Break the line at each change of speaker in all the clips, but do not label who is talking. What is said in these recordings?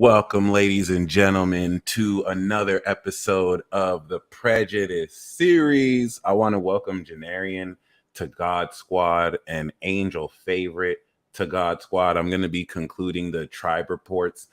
Welcome, ladies and gentlemen, to another episode of the Prejudice series. I want to welcome Janarian to God Squad and Angel Favorite to God Squad. I'm going to be concluding the tribe reports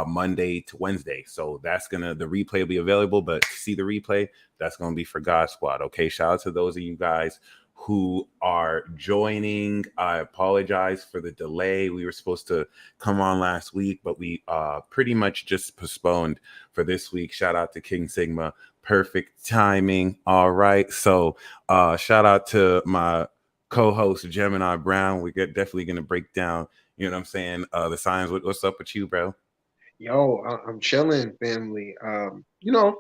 Monday to Wednesday. So the replay will be available, but to see the replay, that's going to be for God Squad. Okay, shout out to those of you guys who are joining. I apologize for the delay. We were supposed to come on last week, but we pretty much just postponed for this week. Shout out to King Sigma. Perfect timing. All right. So shout out to my co-host Gemini Brown. We're definitely going to break down, you know what I'm saying, the signs. What's up with you, bro?
Yo, I'm chilling, family.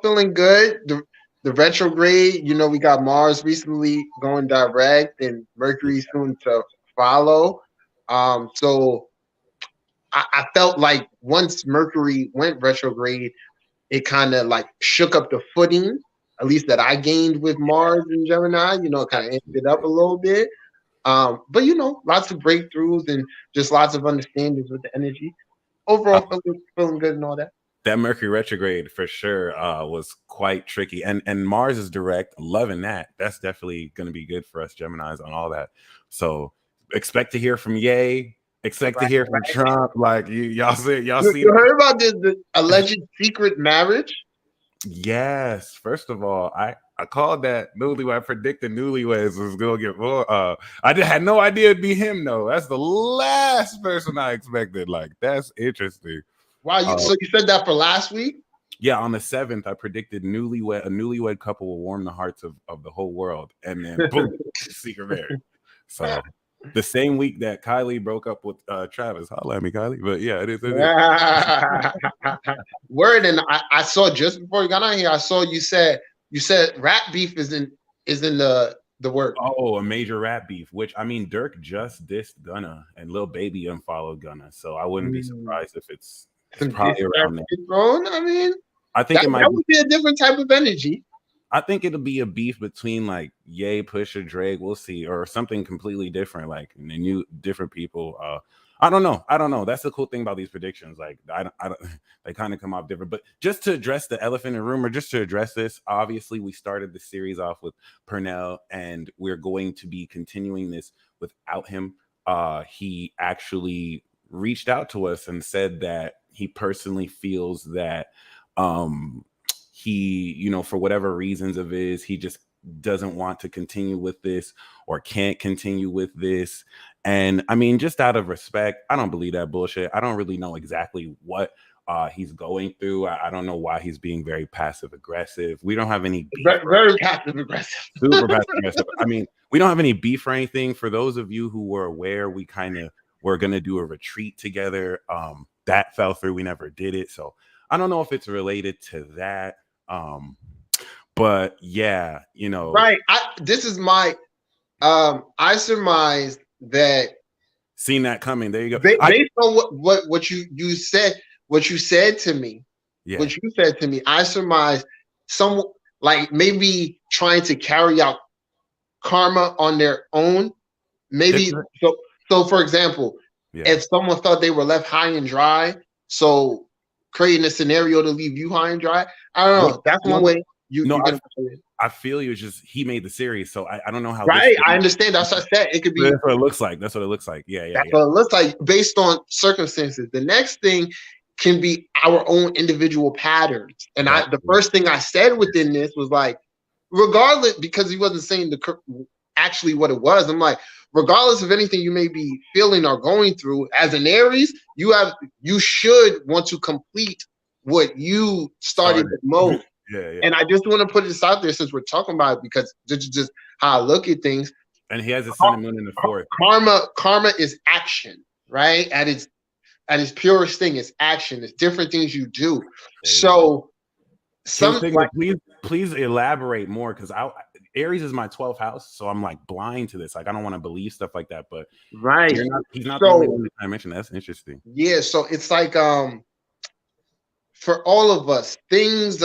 Feeling good. The retrograde, we got Mars recently going direct and Mercury soon to follow. So I felt like once Mercury went retrograde, it kind of like shook up the footing, at least that I gained with Mars and Gemini, kind of amped it up a little bit. But lots of breakthroughs and just lots of understandings with the energy. Overall, feeling good and all that.
That Mercury retrograde for sure was quite tricky, and Mars is direct. Loving that. That's definitely going to be good for us Geminis on all that. So expect to hear from Ye. Expect to hear from Trump. Like y'all see.
You heard about the alleged secret marriage?
Yes. First of all, I called that newlywed. I predicted newlyweds was gonna get more. I had no idea it'd be him though. That's the last person I expected. Like that's interesting.
Wow, so you said that for last week?
Yeah, on the 7th, I predicted a newlywed couple will warm the hearts of the whole world, and then boom, secret marriage. So the same week that Kylie broke up with Travis. Holla at me, Kylie. But yeah, it is.
Word, and I saw just before you got on here, I saw you said rap beef is in the work.
Oh, a major rap beef, which I mean, Dirk just dissed Gunna and Lil Baby unfollowed Gunna, so I wouldn't be surprised if it's probably around there.
I mean,
I think
that would be a different type of energy.
I think it'll be a beef between like Ye, Pusha, Drake. We'll see, or something completely different, like different people. I don't know. That's the cool thing about these predictions. Like I don't they kind of come off different. But just to address the elephant in the room, or just to address this, obviously we started the series off with Purnell, and we're going to be continuing this without him. He actually reached out to us and said that he personally feels that he, for whatever reasons of his, he just doesn't want to continue with this or can't continue with this. And I mean, just out of respect, I don't believe that bullshit. I don't really know exactly what he's going through. I don't know why he's being very passive aggressive. We don't have any beef.
Very passive aggressive.
Super passive aggressive. I mean, we don't have any beef or anything. For those of you who were aware, we kind of were going to do a retreat together. That fell through. We never did it. So I don't know if it's related to that. But yeah,
right. This is my I surmised that
seen that coming. There you go.
Based on what you said to me, I surmised some like maybe trying to carry out karma on their own. Maybe so for example, if someone thought they were left high and dry, so creating a scenario to leave you high and dry. I don't know. That's one way
I feel you. Just he made the series, so I don't know how.
Right, I understand. That's what I said. It could be.
That's what it looks like. Yeah.
That's what it looks like based on circumstances. The next thing can be our own individual patterns. And the first thing I said within this was like, regardless, because he wasn't saying actually what it was. I'm like, regardless of anything you may be feeling or going through, as an Aries, you should want to complete what you started the most.
Yeah.
And I just want to put this out there since we're talking about it, because this is just how I look at things.
And he has a sun and moon in the 4th.
Karma is action, right? At its purest thing, it's action. It's different things you do. So
please elaborate more, because Aries is my 12th house, so I'm like blind to this. Like I don't want to believe stuff like that, but
right,
he's not the only one that I mentioned. That's interesting.
Yeah, so it's like for all of us, things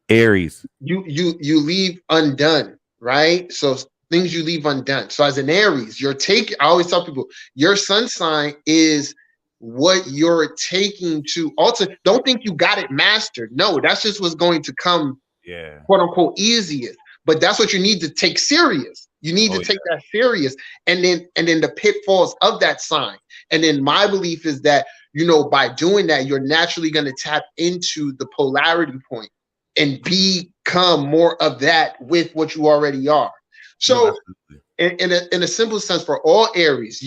Aries,
you leave undone, right? So things you leave undone. So as an Aries, I always tell people your sun sign is what you're taking to alter. Don't think you got it mastered. No, that's just what's going to come,
Yeah.
quote unquote, easiest. But that's what you need to take serious. You need to take that serious, and then the pitfalls of that sign. And then my belief is that, you know, by doing that, you're naturally going to tap into the polarity point and become more of that with what you already are. So,
No,
in a simple sense, for all Aries,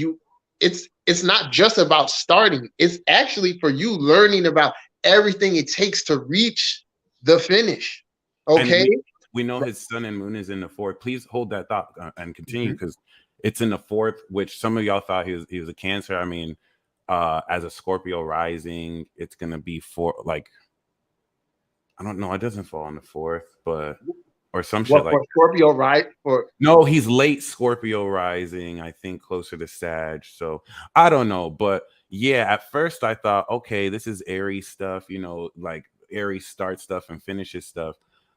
it's not just about starting. It's actually for you learning about everything it takes to reach the finish. Okay.
And we know his sun and moon is in the fourth. Please hold that thought and continue, because it's in the fourth, which some of y'all thought he was a Cancer. I mean, as a Scorpio rising, it's gonna be like, I don't know, it doesn't fall on the fourth, but or some shit like
for Scorpio, right?
No, he's late Scorpio rising, I think closer to Sag. So I don't know, but yeah, at first I thought, okay, this is Aries stuff, you know, like Aries starts stuff and finishes stuff.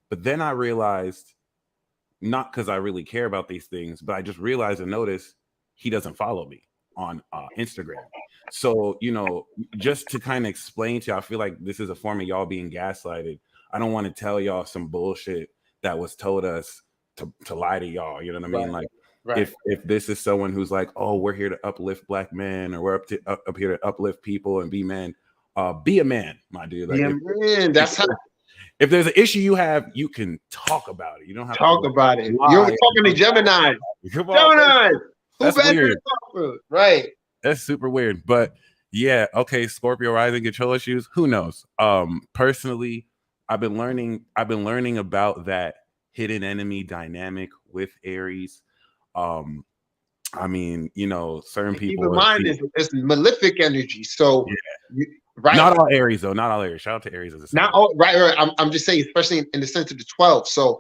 But then I realized, not because I really care about these things, but I just realized and noticed he doesn't follow me on Instagram. So, you know, just to kind of explain to you, I feel like this is a form of y'all being gaslighted. I don't want to tell y'all some bullshit that was told us to lie to y'all. You know what I mean? Like, if this is someone who's like, oh, we're here to uplift Black men, or we're up here to uplift people and be men, be a man, my dude. Like,
man, that's how.
If there's an issue you have, you can talk about it. You don't have
talk
to
about it. You're talking to Gemini. Gemini.
That's weird.
Right.
That's super weird. But yeah, okay, Scorpio rising control issues. Who knows? Personally, I've been learning about that hidden enemy dynamic with Aries. I mean, you know, certain people.
Keep in mind, it's malefic energy. So, right.
Not all Aries though. Not all Aries. Shout out to Aries as a sign.
Not all. Right. I'm just saying, especially in the sense of the 12. So,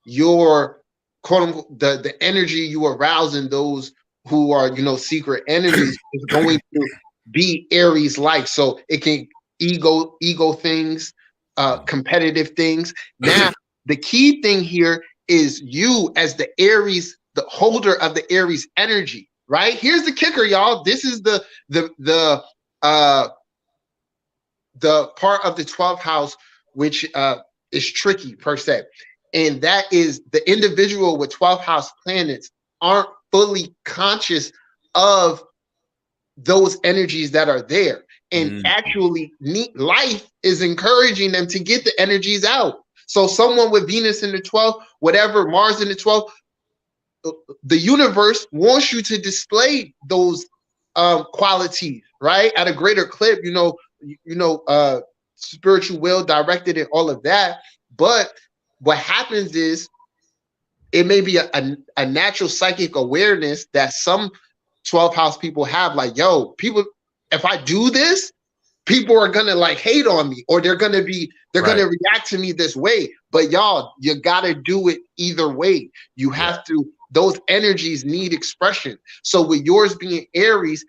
your quote unquote the energy you arouse in those who are, you know, secret energies is going to be Aries like. So it can ego things, competitive things. Now, the key thing here is you as the Aries, the holder of the Aries energy, right? Here's the kicker, y'all. This is the part of the 12th house which is tricky per se. And that is the individual with 12th house planets aren't fully conscious of those energies that are there. And actually, life is encouraging them to get the energies out. So someone with Venus in the 12th, whatever, Mars in the 12th, the universe wants you to display those qualities, right? At a greater clip, spiritual will directed and all of that. But what happens is it may be a natural psychic awareness that some 12th house people have, like, yo, people, if I do this, people are gonna like hate on me, or they're gonna react to me this way. But y'all, you gotta do it either way. You have to, those energies need expression. So with yours being Aries,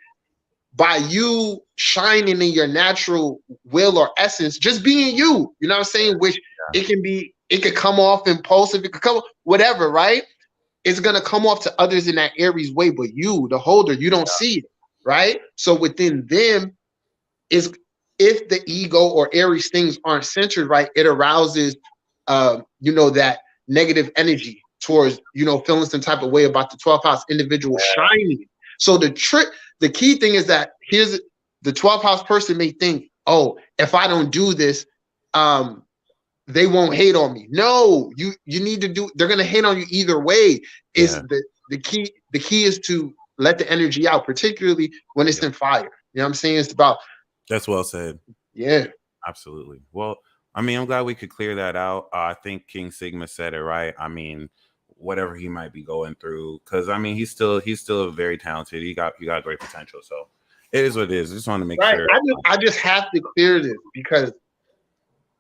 by you shining in your natural will or essence, just being you, you know what I'm saying? Which it could come off impulsive, it could come whatever, right? It's gonna come off to others in that Aries way, but you, the holder, you don't see it, right? So within them is, if the ego or Aries things aren't centered right, it arouses that negative energy towards, feeling some type of way about the 12th house individual shining. So the key thing is that here's the 12th house person may think, oh, if I don't do this, they won't hate on me. No, you need to do, they're gonna hate on you either way. Is the key is to let the energy out, particularly when it's in fire. You know what I'm saying? It's about.
That's well said.
Yeah, absolutely.
Well, I mean, I'm glad we could clear that out. I think King Sigma said it right. I mean, whatever he might be going through, because I mean, he's still very talented. He got great potential. So it is what it is. I just want to make sure.
I just have to clear this because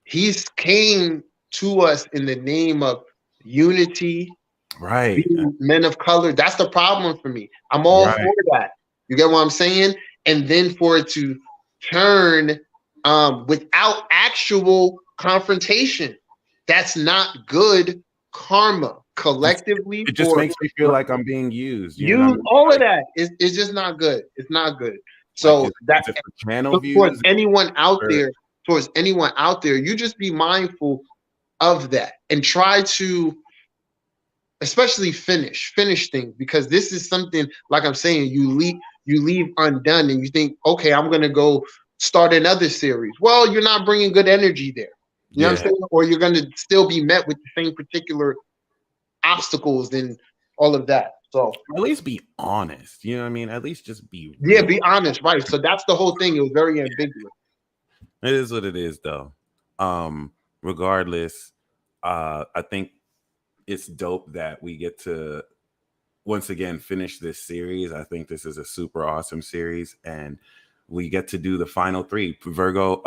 he's came to us in the name of unity,
right?
Men of color. That's the problem for me. I'm all for that. You get what I'm saying? And then for it to turn without actual confrontation, that's not good karma. Collectively,
it just makes me feel like I'm being used.
All of that. It's just not good. It's not good.
Like,
So
is it for channel
so towards
views?
anyone out
Or,
there, you just be mindful of that and try to especially finish things, because this is something, like I'm saying, you leave undone and you think, okay, I'm gonna go start another series. Well, you're not bringing good energy there. You know what I'm
yeah,
saying? Or you're gonna still be met with the same particular obstacles and all of that. So
at least be honest. You know what I mean? At least just be
yeah,
real.
be honest, right? So that's the whole thing. It was very ambiguous.
It is what it is, though. Regardless, I think it's dope that we get to once again finish this series. I think this is a super awesome series, and we get to do the final three. Virgo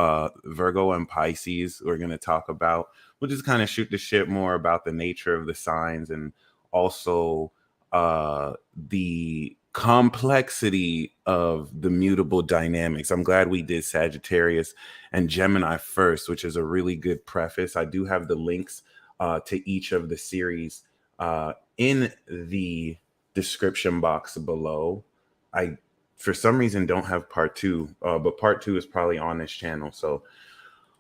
and Pisces we're going to talk about. We'll just kind of shoot the shit more about the nature of the signs, and also the complexity of the mutable dynamics. I'm glad we did Sagittarius and Gemini first, which is a really good preface. I do have the links to each of the series in the description box below. I, for some reason, don't have part two, but part two is probably on this channel, so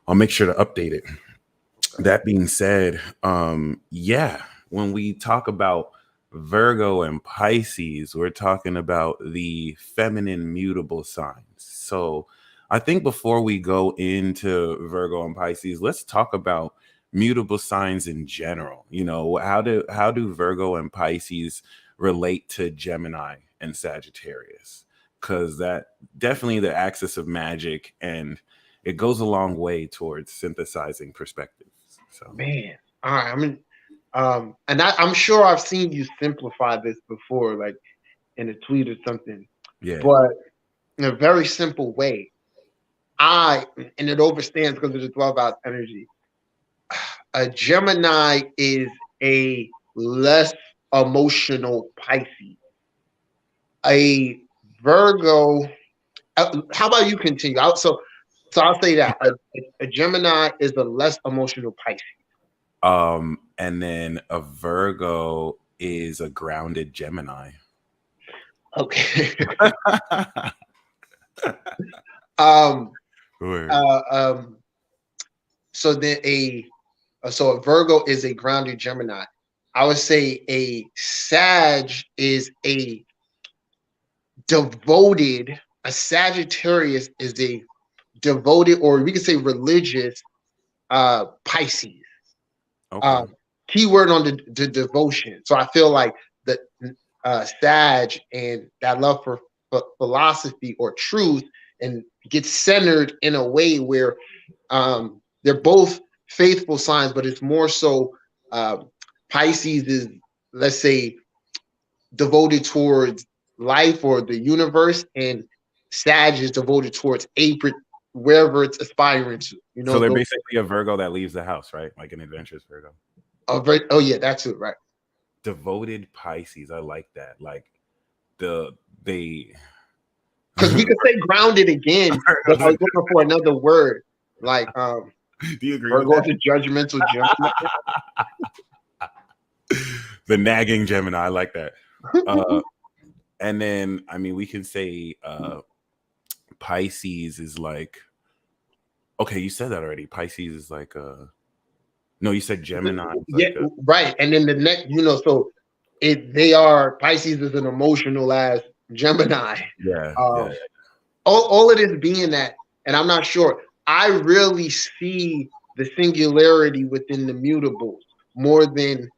I'll make sure to update it. That being said, yeah, when we talk about Virgo and Pisces, we're talking about the feminine mutable signs. So I think before we go into Virgo and Pisces, let's talk about mutable signs in general. You know, how do Virgo and Pisces relate to Gemini and Sagittarius? Because that definitely the axis of magic, and it goes a long way towards synthesizing perspectives. So
Man, all right. And I'm sure I've seen you simplify this before, like in a tweet or something,
yeah.
but in a very simple way. And it overstands because of the 12 hours energy. A Gemini is a less emotional Pisces. A Virgo, how about you continue? So I'll say that a Gemini is a less emotional Pisces.
And then a Virgo is a grounded Gemini.
Okay. um,
Word.
uh, um, so then a Virgo is a grounded Gemini. I would say a Sag is a Sagittarius is a devoted, or we could say religious, Pisces.
Okay.
Uh, Keyword on the devotion. So I feel like the Sag and that love for philosophy or truth and gets centered in a way where they're both faithful signs, but it's more so Pisces is, let's say, devoted towards life or the universe, and Sag is devoted towards wherever it's aspiring to. You
So
know,
they're
those
basically a Virgo that leaves the house, right? Like an adventurous Virgo.
oh yeah, that's it, right?
Devoted Pisces. I like that. Like they
Because we could say grounded again, but I was looking for another word, like
do you agree with
Virgo
that?
is a judgmental Gemini.
The nagging Gemini. I like that. And then I mean we can say Pisces is like, okay, you said that already. Pisces is like no, you said Gemini is
Yeah,
like a
right. And then the next, so they are Pisces is an emotional as Gemini.
yeah,
Um,
yeah.
all of this being that, and I'm not sure. I really see the singularity within the mutables more than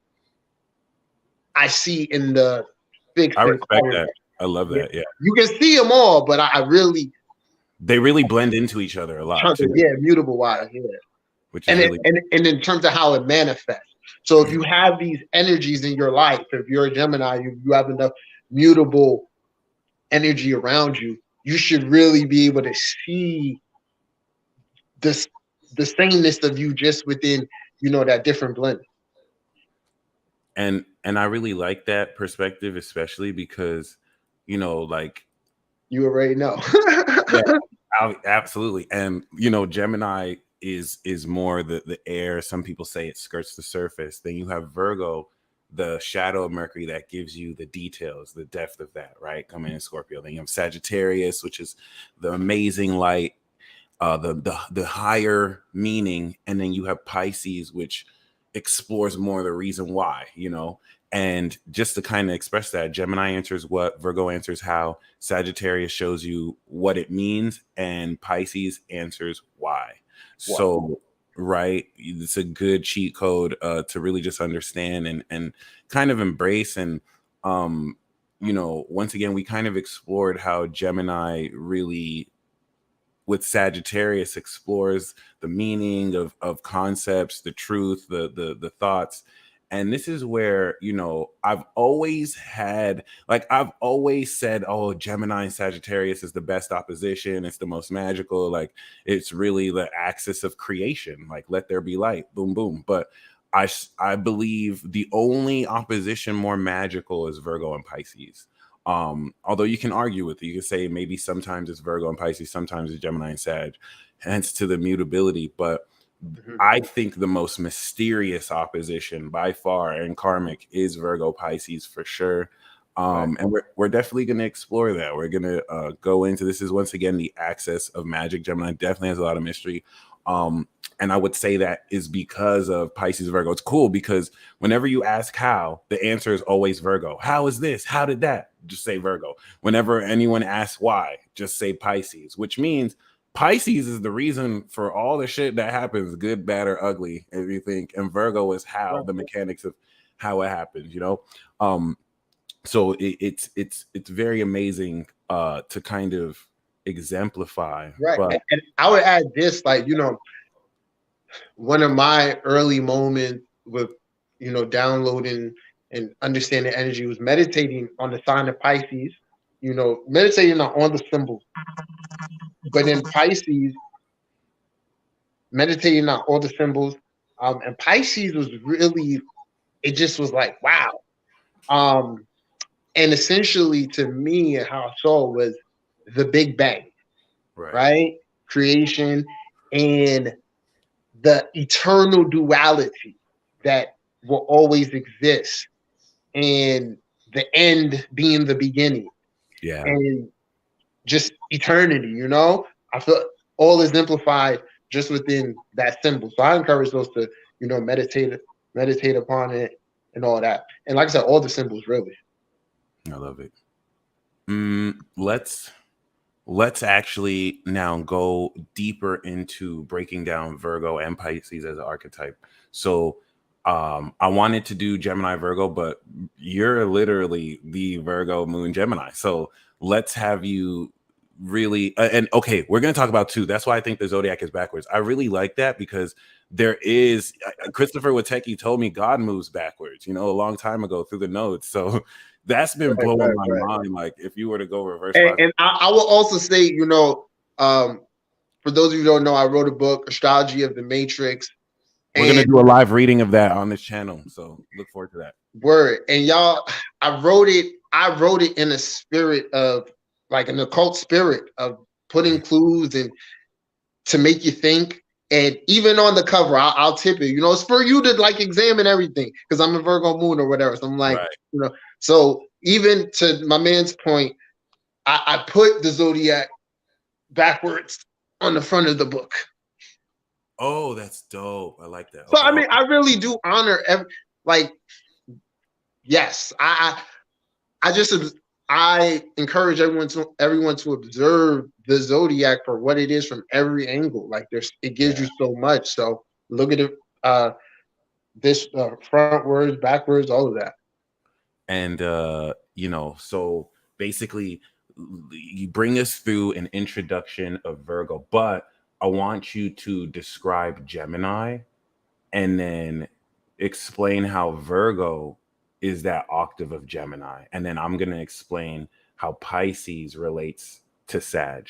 I see in the fixed
I
and
respect
colored.
that. I love
Yeah.
that. Yeah.
You can see them all, but I really
They really blend into each other a lot too,
yeah, mutable wise, yeah.
which is
And
really
and in terms of how it manifests. So if you have these energies in your life, if you're a Gemini, you have enough mutable energy around you, you should really be able to see this the sameness of you just within, that different blend.
and I really like that perspective, especially because, like
You already know.
yeah, absolutely. And Gemini is more the air. Some people say it skirts the surface. Then you have Virgo the shadow of Mercury that gives you the details, the depth of that, right? Coming in Scorpio. Then you have Sagittarius, which is the amazing light, the higher meaning, and then you have Pisces, which explores more the reason why, you know. And just to kind of express that, Gemini answers what, Virgo answers how, Sagittarius shows you what it means, and Pisces answers why.
Wow.
So, right, it's a good cheat code to really just understand and kind of embrace. And you know, once again, we kind of explored how Gemini really, with Sagittarius, explores the meaning of concepts, the truth, the thoughts. And this is where, you know, I've always had, like, I've always said, oh, Gemini and Sagittarius is the best opposition. It's the most magical. Like, it's really the axis of creation. Like, let there be light, boom, boom. But I believe the only opposition more magical is Virgo and Pisces. Although you can argue with it, you can say maybe sometimes it's Virgo and Pisces, sometimes it's Gemini and Sag, hence to the mutability. But I think the most mysterious opposition by far and karmic is Virgo Pisces for sure.
Right.
And we're definitely going to explore that. We're going to go into this. Is once again the axis of magic. Gemini definitely has a lot of mystery. And I would say that is because of Pisces Virgo. It's cool because whenever you ask how, the answer is always Virgo. How is this? How did that? Just say Virgo. Whenever anyone asks why, just say Pisces, which means Pisces is the reason for all the shit that happens, good, bad, or ugly, if you think. And Virgo is how,
Right.
the mechanics of how it happens, you know? So it's very amazing to kind of exemplify.
Right.
But
And I would add this, like, you know, one of my early moments with, you know, downloading and understanding energy was meditating on the sign of Pisces, you know, meditating on the symbols. But in Pisces, meditating on all the symbols, and Pisces was really, it just was like, wow. Um, and essentially to me, how I saw it was the Big Bang,
right.
right? Creation and the eternal duality that will always exist, and the end being the beginning,
Yeah.
and just eternity, you know? I feel all is amplified just within that symbol. So I encourage those to, you know, meditate upon it and all that. And like I said, all the symbols really.
I love it. Let's actually now go deeper into breaking down Virgo and Pisces as an archetype. So I wanted to do Gemini Virgo, but you're literally the Virgo Moon Gemini. So let's have you really and okay, we're going to talk about two. That's why I think the zodiac is backwards. I really like that because there is Christopher Witecki told me God moves backwards, you know, a long time ago through the nodes. So that's been
Right,
blowing
right,
my
right.
mind. Like if you were to go reverse
And I will also say, you know, for those of you who don't know, I wrote a book, Astrology of the Matrix,
we're gonna
and
do a live reading of that on this channel, so look forward to that.
word. And y'all, I wrote it in a spirit of like an occult spirit of putting clues and to make you think. And even on the cover, I'll tip it. You know, it's for you to like examine everything because I'm a Virgo moon or whatever. So I'm like,
Right.
you know, so even to my man's point, I put the zodiac backwards on the front of the book.
Oh, that's dope. I like that.
So
Okay.
I mean, I really do honor like, yes, I just I encourage everyone to observe the zodiac for what it is from every angle. Like it gives
Yeah.
you so much. So look at it, this frontwards, backwards, all of that.
And you know, so basically you bring us through an introduction of Virgo, but I want you to describe Gemini and then explain how Virgo is that octave of Gemini. And then I'm gonna explain how Pisces relates to Sag.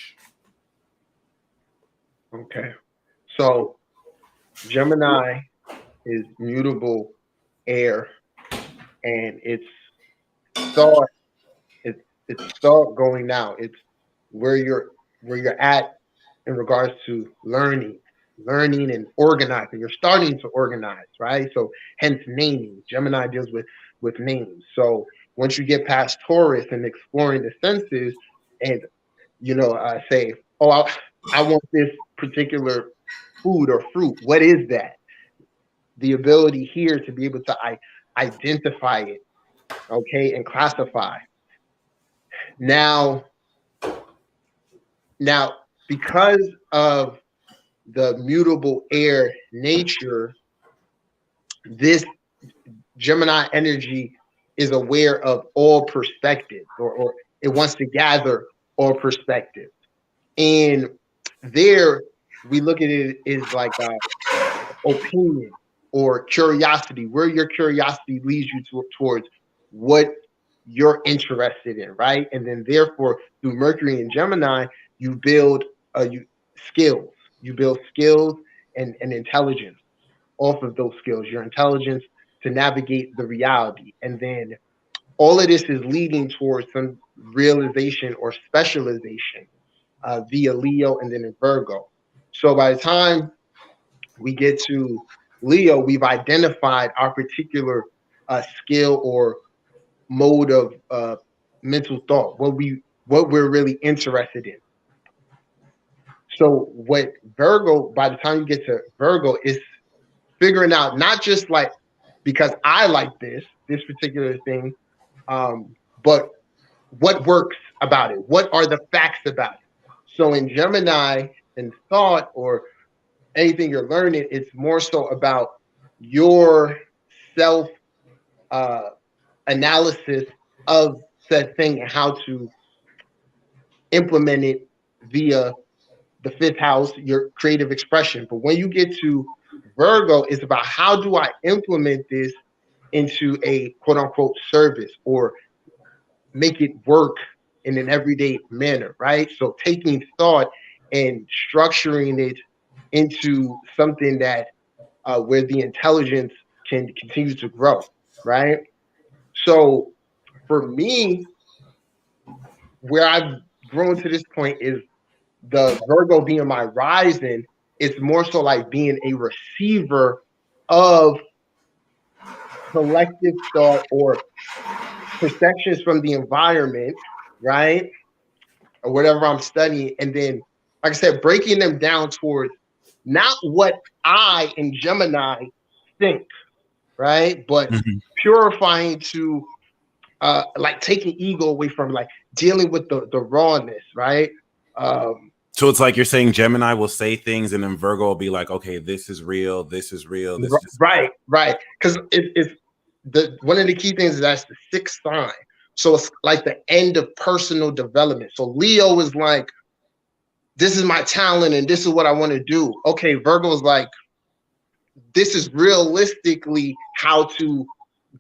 Okay. So Gemini is mutable air, and thought it's thought going now. It's where you're at in regards to learning and organizing. You're starting to organize, right? So hence naming. Gemini deals with with names. So once you get past Taurus and exploring the senses, and say, oh, I want this particular food or fruit. What is that? The ability here to be able to identify it, okay, and classify. Now, because of the mutable air nature, this Gemini energy is aware of all perspectives, or it wants to gather all perspectives. And there, we look at it as like opinion or curiosity, where your curiosity leads you towards what you're interested in, right? And then therefore, through Mercury and Gemini, you build skills. You build skills and intelligence off of those skills, your intelligence to navigate the reality. And then all of this is leading towards some realization or specialization via Leo and then in Virgo. So by the time we get to Leo, we've identified our particular skill or mode of mental thought, what we're really interested in. So what Virgo, by the time you get to Virgo, is figuring out not just like because I like this particular thing, but what works about it? What are the facts about it? So in Gemini and thought or anything you're learning, it's more so about your self analysis of said thing and how to implement it via the fifth house, your creative expression. But when you get to Virgo, it's about how do I implement this into a quote unquote service or make it work in an everyday manner, right? So taking thought and structuring it into something that where the intelligence can continue to grow, right? So for me, where I've grown to this point is the Virgo being my rising. It's more so like being a receiver of collective thought or perceptions from the environment, right? Or whatever I'm studying. And then, like I said, breaking them down towards not what I in Gemini think, right? But purifying to like taking ego away from like dealing with the rawness, right?
So it's like you're saying Gemini will say things and then Virgo will be like, okay, this is real, this is real, this is
right. Because it's one of the key things is that's the sixth sign. So it's like the end of personal development. So Leo is like, this is my talent and this is what I want to do. Okay, Virgo is like, this is realistically how to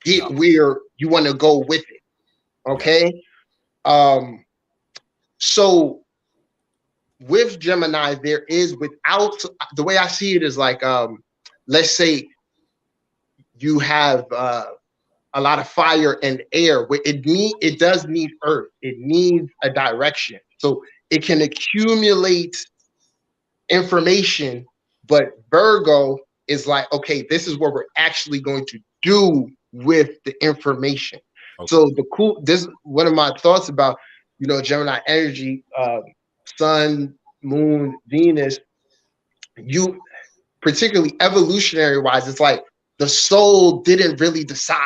get where you want to go with it. Okay. So with Gemini, there is without the way I see it is like, let's say you have a lot of fire and air. It does need earth. It needs a direction. So it can accumulate information, but Virgo is like, okay, this is what we're actually going to do with the information. Okay. So this is one of my thoughts about, Gemini energy, Sun, Moon, Venus, you particularly evolutionary wise, it's like the soul didn't really decide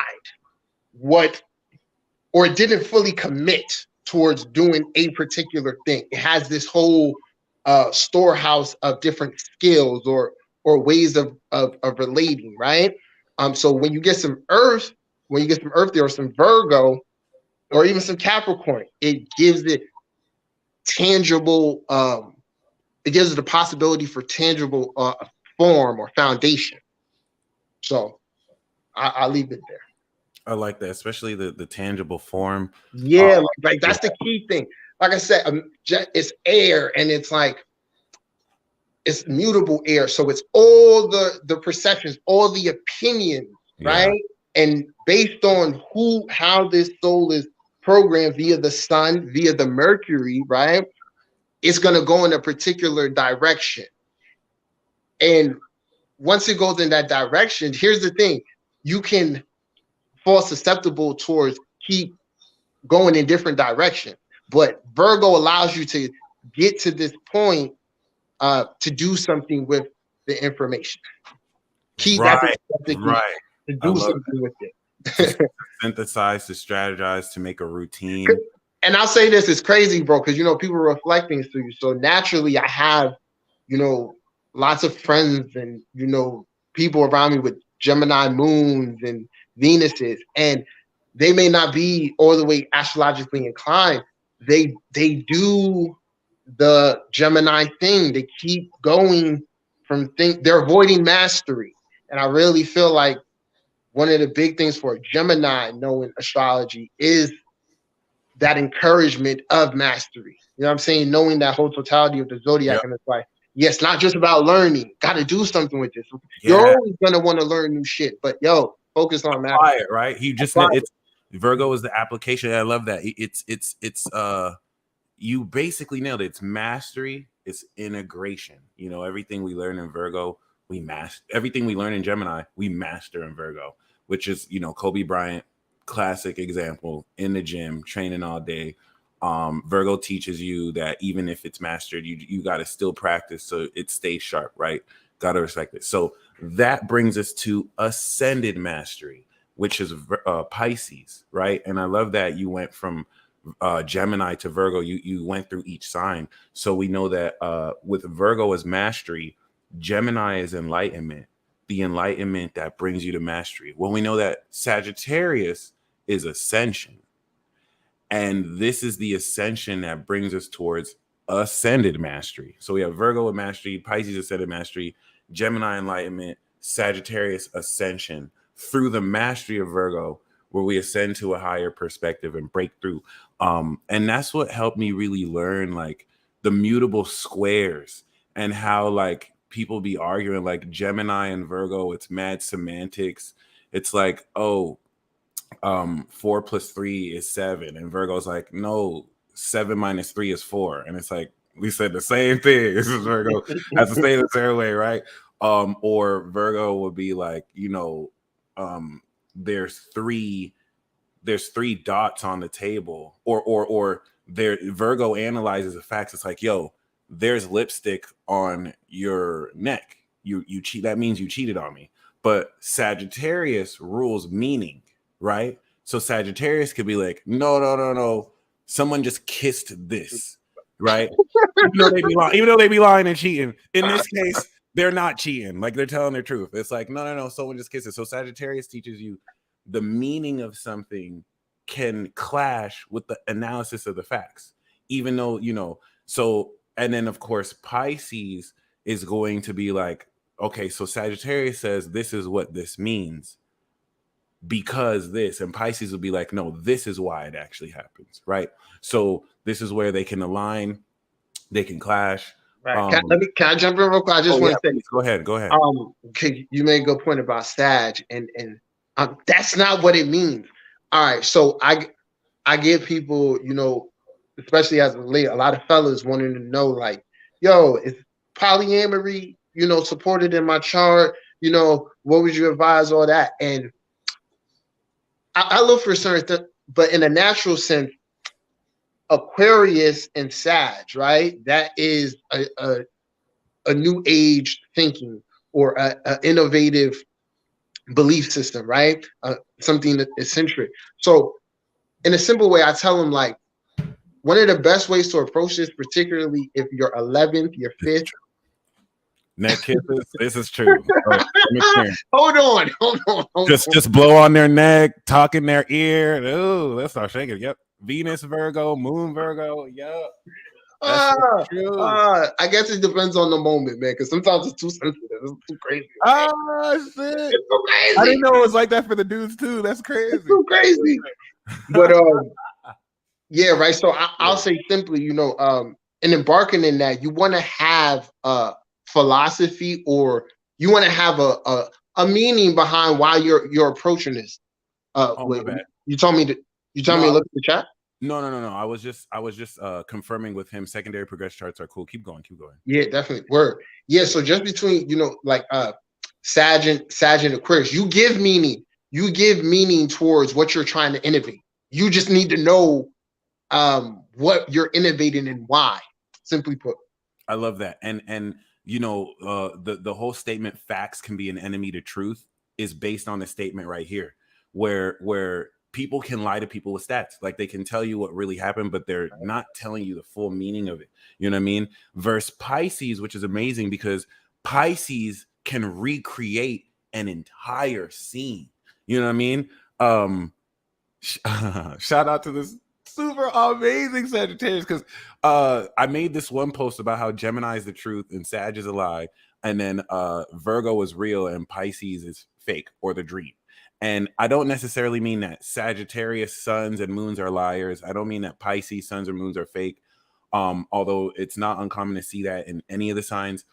or it didn't fully commit towards doing a particular thing. It has this whole storehouse of different skills or ways of relating, right? So when you get some earth, there or some Virgo, or even some Capricorn, it gives it tangible, it gives it the possibility for tangible form or foundation. So I'll leave it there.
I like that, especially the tangible form.
Yeah, like that's the key thing. Like I said, it's air, and it's like it's mutable air. So it's all the perceptions, all the opinions, right? And based on how this soul is programmed via the sun, via the Mercury, right? It's going to go in a particular direction. And once it goes in that direction, here's the thing. You can fall susceptible towards keep going in different directions. But Virgo allows you to get to this point to do something with the information. Keep that
Right,
perspective
right.
to
I
do
love
something with it.
to synthesize, to strategize, to make a routine.
And I'll say this, it's crazy, bro, because people are reflecting to you. So naturally I have, lots of friends and people around me with Gemini moons and Venuses, and they may not be all the way astrologically inclined. They do the Gemini thing. They keep going they're avoiding mastery. And I really feel like one of the big things for a Gemini knowing astrology is that encouragement of mastery. You know what I'm saying? Knowing that whole totality of the zodiac,
Yep.
and it's like, yes, not just about learning. Got to do something with this. You're
Yeah.
always gonna want to learn new shit, but focus on mastery.
Apply it, right? It's Virgo is the application. I love that. It's you basically nailed it. It's mastery. It's integration. Everything we learn in Virgo, we master. Everything we learn in Gemini, we master in Virgo, which is Kobe Bryant, classic example, in the gym training all day. Virgo teaches you that even if it's mastered, you got to still practice so it stays sharp, right? Got to respect it. So that brings us to ascended mastery, which is Pisces, right? And I love that you went from Gemini to Virgo. You went through each sign, so we know that with Virgo as mastery, Gemini is enlightenment, the enlightenment that brings you to mastery. Well, we know that Sagittarius is ascension, and this is the ascension that brings us towards ascended mastery. So we have Virgo with mastery, Pisces ascended mastery, Gemini enlightenment, Sagittarius ascension, through the mastery of Virgo, where we ascend to a higher perspective and break through. And that's what helped me really learn like the mutable squares and how like people be arguing like Gemini and Virgo, it's mad semantics. It's like, 4 plus 3 is 7, and Virgo's like, no, 7 minus 3 is 4, and it's like we said the same thing. This is Virgo has to stay the same way, right? Or Virgo would be like, there's three dots on the table, or there Virgo analyzes the facts. It's like, there's lipstick on your neck. You cheat. That means you cheated on me. But Sagittarius rules meaning, right? So Sagittarius could be like, no. Someone just kissed this, right? Even though they be lying and cheating. In this case, they're not cheating. Like they're telling their truth. It's like, no. Someone just kissed it. So Sagittarius teaches you the meaning of something can clash with the analysis of the facts, even though, so, and then of course, Pisces is going to be like, okay, so Sagittarius says this is what this means because this, and Pisces will be like, no, this is why it actually happens, right? So this is where they can align, they can clash.
Right. Can I jump in real quick? I just want to say,
please, go ahead.
Okay, you made a good point about Sag, and that's not what it means. All right, so I give people, especially as of late, a lot of fellas wanting to know, like, is polyamory, supported in my chart? What would you advise? All that, and I look for certain, but in a natural sense, Aquarius and Sag, right? That is a new age thinking or a innovative belief system, right? Something that is eccentric. So in a simple way, I tell them like, one of the best ways to approach this, particularly if you're 11th, you're 5th.
Neck kisses. This is true.
Hold on.
Just blow on their neck, talk in their ear. Ooh, let's start shaking. Yep. Venus Virgo, Moon Virgo. Yep.
I guess it depends on the moment, man, because sometimes it's too sensitive. It's too crazy.
Right? Oh, shit. It's so crazy. I didn't know it was like that for the dudes, too. That's crazy.
It's too crazy. But, yeah, right. So I'll say simply, in embarking in that, you want to have a philosophy, or you want to have a meaning behind why you're approaching this. My bad. You told me to look at the chat.
No. I was just confirming with him. Secondary progression charts are cool. Keep going.
Yeah, definitely. Word. Yeah. So just between Sag and Aquarius, you give meaning. you give meaning towards what you're trying to innovate. You just need to know what you're innovating and why. Simply put.
I love that. And you know, the whole statement "facts can be an enemy to truth" is based on the statement right here, where people can lie to people with stats. Like they can tell you what really happened, but they're not telling you the full meaning of it. You know what I mean? Versus Pisces, which is amazing because Pisces can recreate an entire scene. You know what I mean? Shout out to this super amazing Sagittarius, because I made this one post about how Gemini is the truth and Sag is a lie, and then Virgo is real and Pisces is fake or the dream. And I don't necessarily mean that Sagittarius suns and moons are liars. I don't mean that Pisces suns or moons are fake, although it's not uncommon to see that in any of the signs.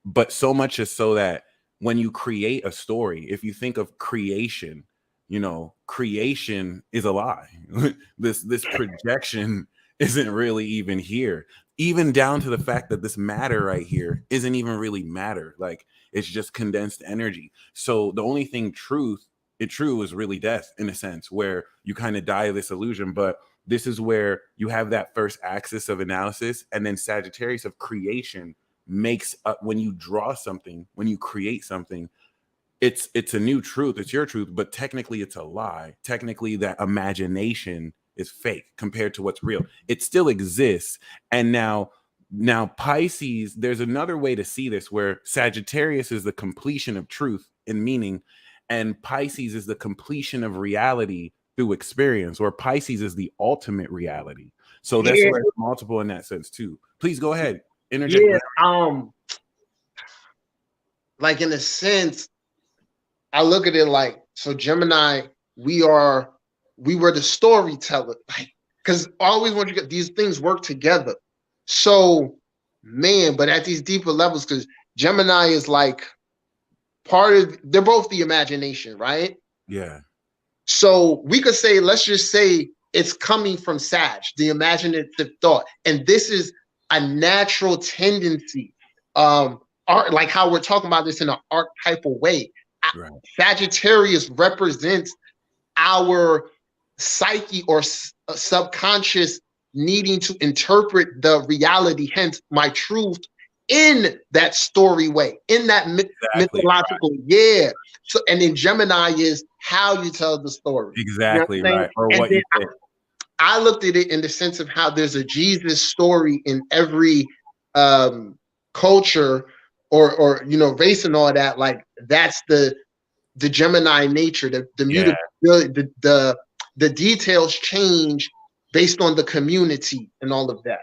But so much is so that when you create a story, if you think of creation, you know, creation is a lie. this projection isn't really even here, even down to the fact that this matter right here isn't even really matter. Like it's just condensed energy. So the only thing true is really death, in a sense, where you kind of die of this illusion. But this is where you have that first axis of analysis, and then Sagittarius of creation makes up when you draw something, when you create something, it's a new truth, it's your truth, but technically it's a lie. Technically that imagination is fake compared to what's real. It still exists. And now Pisces, there's another way to see this, where Sagittarius is the completion of truth and meaning, and Pisces is the completion of reality through experience, or Pisces is the ultimate reality. So that's where it's multiple in that sense too. Please go ahead. Interject.
Yeah, like in a sense, I look at it like, so Gemini, we were the storyteller, like, because I always want to get these things work together. So, man, but at these deeper levels, because Gemini is like they're both the imagination, right?
Yeah.
So we could say, let's just say it's coming from Sag, the imaginative thought, and this is a natural tendency. Like how we're talking about this in an archetypal way. Right. Sagittarius represents our psyche or subconscious needing to interpret the reality, hence my truth, in that story way, in that mythological, right. Yeah. So, and then Gemini is how you tell the story.
Exactly, you know right. Or what you say.
I looked at it in the sense of how there's a Jesus story in every culture or you know, race and all that. Like that's the Gemini nature, the mutability, the details change based on the community and all of that.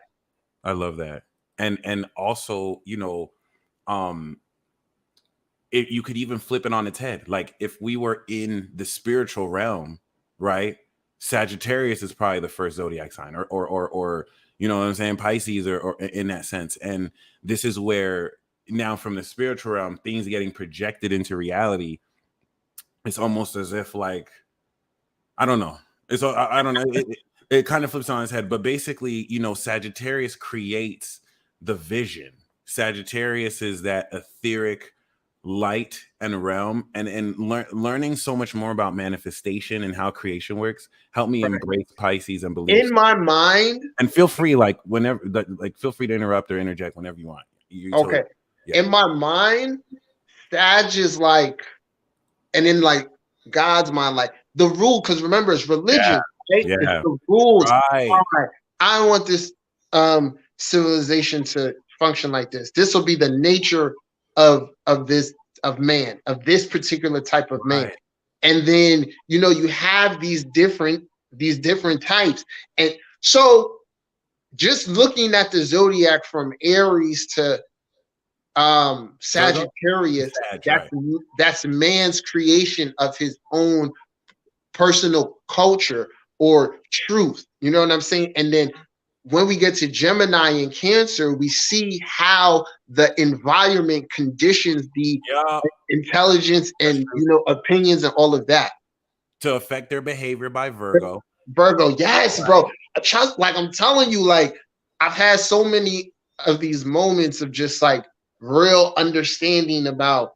I love that. And also, you know, you could even flip it on its head. Like if we were in the spiritual realm, right? Sagittarius is probably the first zodiac sign, or you know what I'm saying, Pisces, or in that sense. And this is where now from the spiritual realm, things getting projected into reality. It's almost as if, like, I don't know. I don't know. It kind of flips on its head, but basically, you know, Sagittarius creates the vision. Sagittarius is that etheric light and realm, and learning so much more about manifestation and how creation works. Help me embrace Pisces and believe.
In my mind,
and feel free, like whenever, like feel free to interrupt or interject whenever you want.
Okay. Yeah. In my mind, Sag is like, and in like God's mind, like the rule, because remember it's religion, right?
Yeah.
It's the rules.
Right.
I want this civilization to function like this. This will be the nature of man, of this particular type of man. And then, you know, you have these different types. And so just looking at the zodiac from Aries to Sagittarius, that's man's creation of his own personal culture or truth. You know what I'm saying? And then when we get to Gemini and Cancer, we see how the environment conditions the intelligence and, you know, opinions and all of that
to affect their behavior by Virgo.
Yes, bro. Like I'm telling you, like I've had so many of these moments of just like real understanding about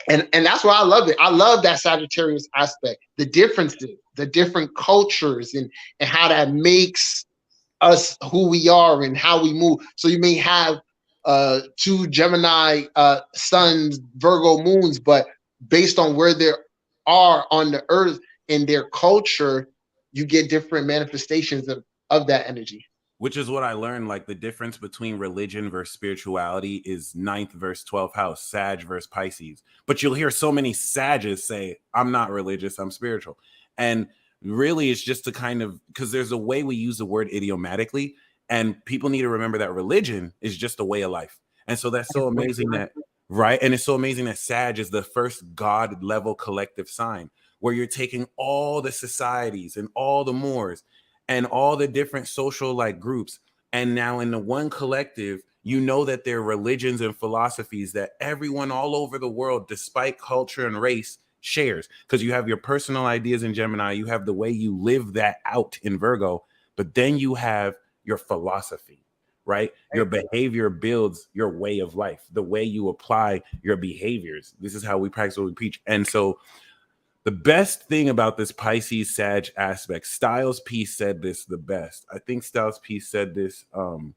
And that's why I love it. I love that Sagittarius aspect, the differences, the different cultures, and how that makes us who we are and how we move. So you may have two Gemini suns, Virgo moons, but based on where they are on the earth in their culture, you get different manifestations of that energy.
Which is what I learned. Like the difference between religion versus spirituality is ninth versus 12th house, Sag versus Pisces. But you'll hear so many Sages say, I'm not religious, I'm spiritual. And really, it's just to kind of, because there's a way we use the word idiomatically, and people need to remember that religion is just a way of life. And so that's so amazing that, right? And it's so amazing that Sag is the first God level collective sign where you're taking all the societies and all the Moors and all the different social like groups, and now in the one collective, you know that there are religions and philosophies that everyone all over the world, despite culture and race, shares, because you have your personal ideas in Gemini, you have the way you live that out in Virgo, but then you have your philosophy, right? Your behavior builds your way of life, the way you apply your behaviors. This is how we practice what we preach. And so the best thing about this Pisces Sag aspect, Styles P said this the best. I think Styles P said this in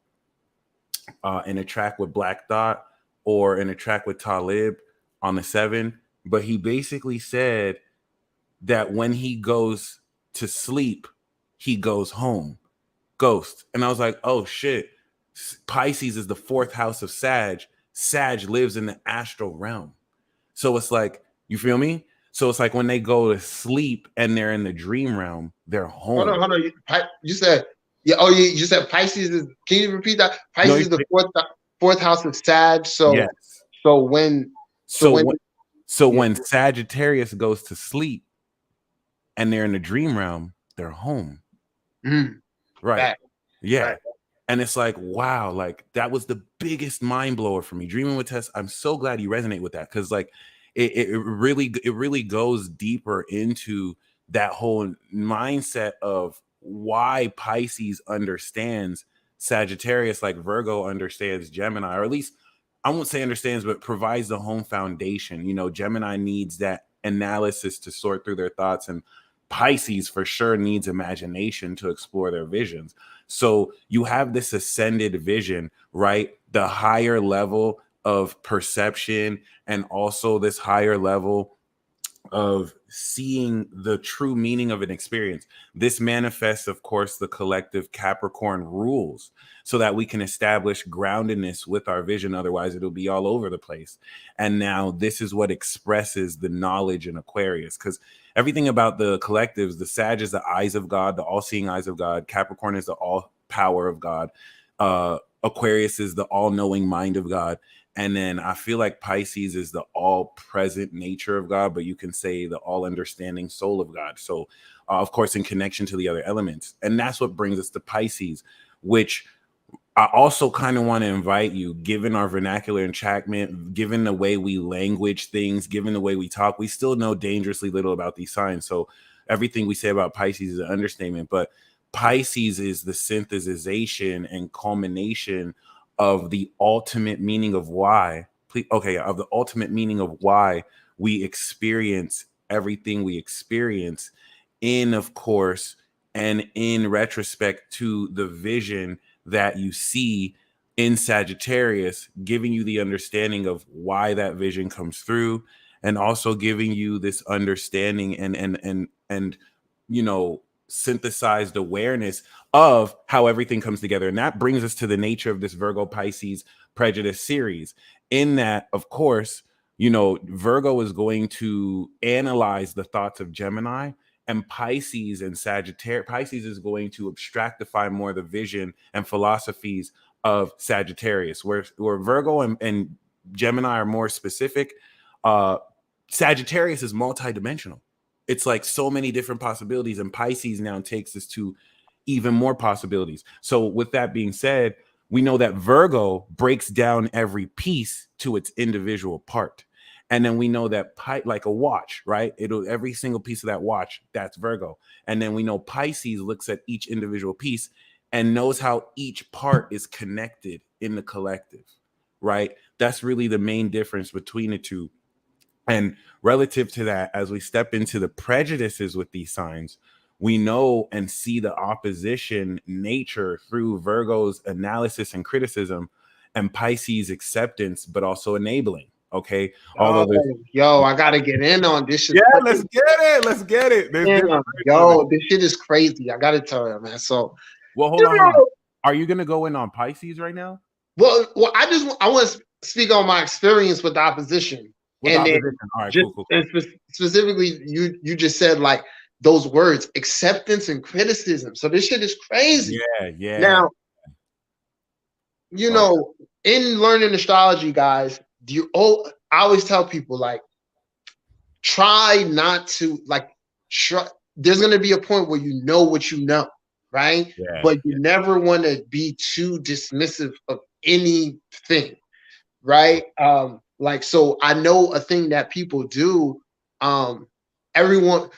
a track with Black Thought or in a track with Talib on the 7. But he basically said that when he goes to sleep, he goes home. Ghost. And I was like, oh shit. Pisces is the 4th house of Sag. Sag lives in the astral realm. So it's like, you feel me? So it's like when they go to sleep and they're in the dream realm, they're
Hold on,
home.
hold on. You said, yeah. Oh, you said Pisces is. Can you repeat that?
No,
Pisces is the fourth house of Sag. So
yes.
so when so
So
when
when so
yeah.
when Sagittarius goes to sleep and they're in the dream realm, they're home.
Mm,
Right.
back,
Yeah.
back.
And it's like, wow, like that was the biggest mind blower for me. Dreaming with Tess, I'm so glad you resonate with that because like it really goes deeper into that whole mindset of why Pisces understands Sagittarius like Virgo understands Gemini, or at least I won't say understands, but provides the home foundation. You know, Gemini needs that analysis to sort through their thoughts, and Pisces for sure needs imagination to explore their visions. So you have this ascended vision, right? The higher level of perception, and also this higher level of seeing the true meaning of an experience. This manifests, of course, the collective Capricorn rules so that we can establish groundedness with our vision. Otherwise, it'll be all over the place. And now, this is what expresses the knowledge in Aquarius because everything about the collectives, the Sag is the eyes of God, the all seeing eyes of God, Capricorn is the all power of God, Aquarius is the all knowing mind of God. And then I feel like Pisces is the all present nature of God, but you can say the all understanding soul of God. So, of course, in connection to the other elements. And that's what brings us to Pisces, which I also kind of want to invite you, given our vernacular enchantment, given the way we language things, given the way we talk, we still know dangerously little about these signs. So, everything we say about Pisces is an understatement, but Pisces is the synthesization and culmination of the ultimate meaning of why, of the ultimate meaning of why we experience everything we experience in, of course, and in retrospect to the vision that you see in Sagittarius, giving you the understanding of why that vision comes through, and also giving you this understanding and you know synthesized awareness of how everything comes together. And that brings us to the nature of this Virgo Pisces Prejudice series. In that, of course, Virgo is going to analyze the thoughts of Gemini, and Pisces and Sagittarius. Pisces is going to abstractify more the vision and philosophies of Sagittarius, where Virgo and Gemini are more specific. Uh, Sagittarius is multidimensional. It's like so many different possibilities, and Pisces now takes us to even more possibilities. So, with that being said, we know that Virgo breaks down every piece to its individual part. And then we know that like a watch, right? It'll every single piece of that watch, that's Virgo. And then we know Pisces looks at each individual piece and knows how each part is connected in the collective, right? That's really the main difference between the two. And relative to that, as we step into the prejudices with these signs, we know and see the opposition nature through Virgo's analysis and criticism and Pisces acceptance, but also enabling. Okay.
Oh,
Although there's,
yo, I gotta get in on this shit.
yeah, let's get it. Let's get it. There's different versions of it.
Yo, this shit is crazy. I gotta tell you, man. So,
Well,
you
hold on.
know,
Are you going to go in on Pisces right now?
well, I want to speak on my experience with the opposition,
With
and then
opposition. All right,
just
cool.
and specifically, you just said like those words, acceptance and criticism. So this shit is crazy.
Yeah.
Now,
Okay.
in learning astrology, guys, I always tell people like, try not to like try. There's gonna be a point where you know what you know, right?
Yeah.
But you never want to be too dismissive of anything, right? Like, so I know a thing that people do. Everyone,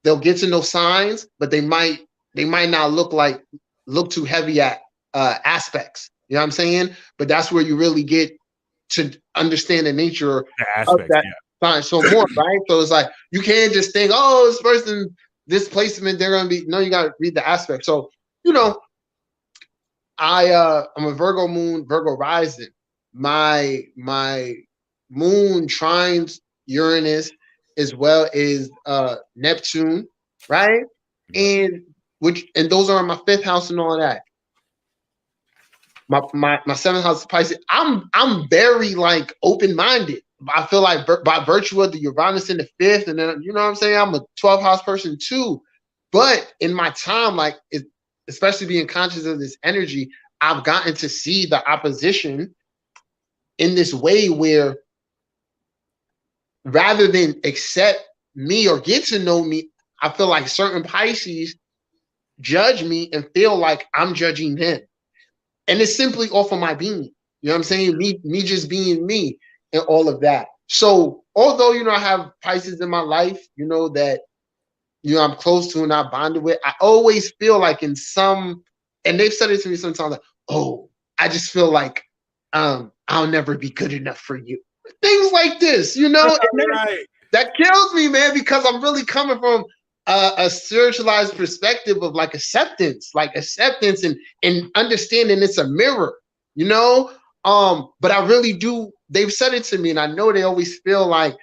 they'll get to know signs, but they might not look too heavy at aspects. You know what I'm saying? But that's where you really get to understand the nature
The
of
aspects.
that
Yeah.
sign so more, right? So it's like you can't just think, oh, this person, this placement, they're gonna be. No, you gotta read the aspect. So you know, I'm a Virgo moon, Virgo rising. My moon trines Uranus as well as Neptune, right?
Yeah.
And those are in my fifth house and all of that. My seventh house is Pisces. I'm very like open minded. I feel like by virtue of the Uranus in the fifth, and then you know what I'm saying, I'm a 12th house person too. But in my time, especially being conscious of this energy, I've gotten to see the opposition in this way where rather than accept me or get to know me, I feel like certain Pisces judge me and feel like I'm judging them. And it's simply off of my being. You know what I'm saying? Me just being me and all of that. So although, I have Pisces in my life, that, I'm close to and I bonded with, I always feel like and they've said it to me sometimes, like, oh, I just feel like I'll never be good enough for you. Things like this, and
Right.
that kills me, man, because I'm really coming from a spiritualized perspective of acceptance and understanding it's a mirror, But I really do. They've said it to me, and I know they always feel like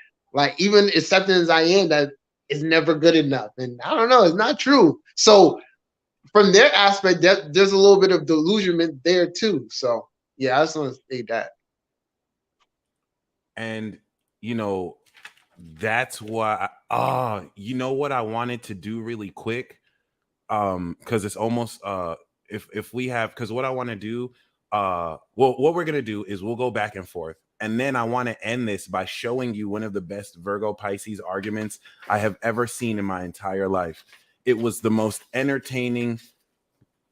even accepting as I am, that is never good enough, and I don't know, it's not true. So from their aspect, there's a little bit of delusionment there too. So yeah, I just want to say that.
And that's why what I wanted to do really quick, because it's almost if we have, because what I want to do, what we're gonna do is we'll go back and forth, and then I want to end this by showing you one of the best Virgo Pisces arguments I have ever seen in my entire life. It was the most entertaining,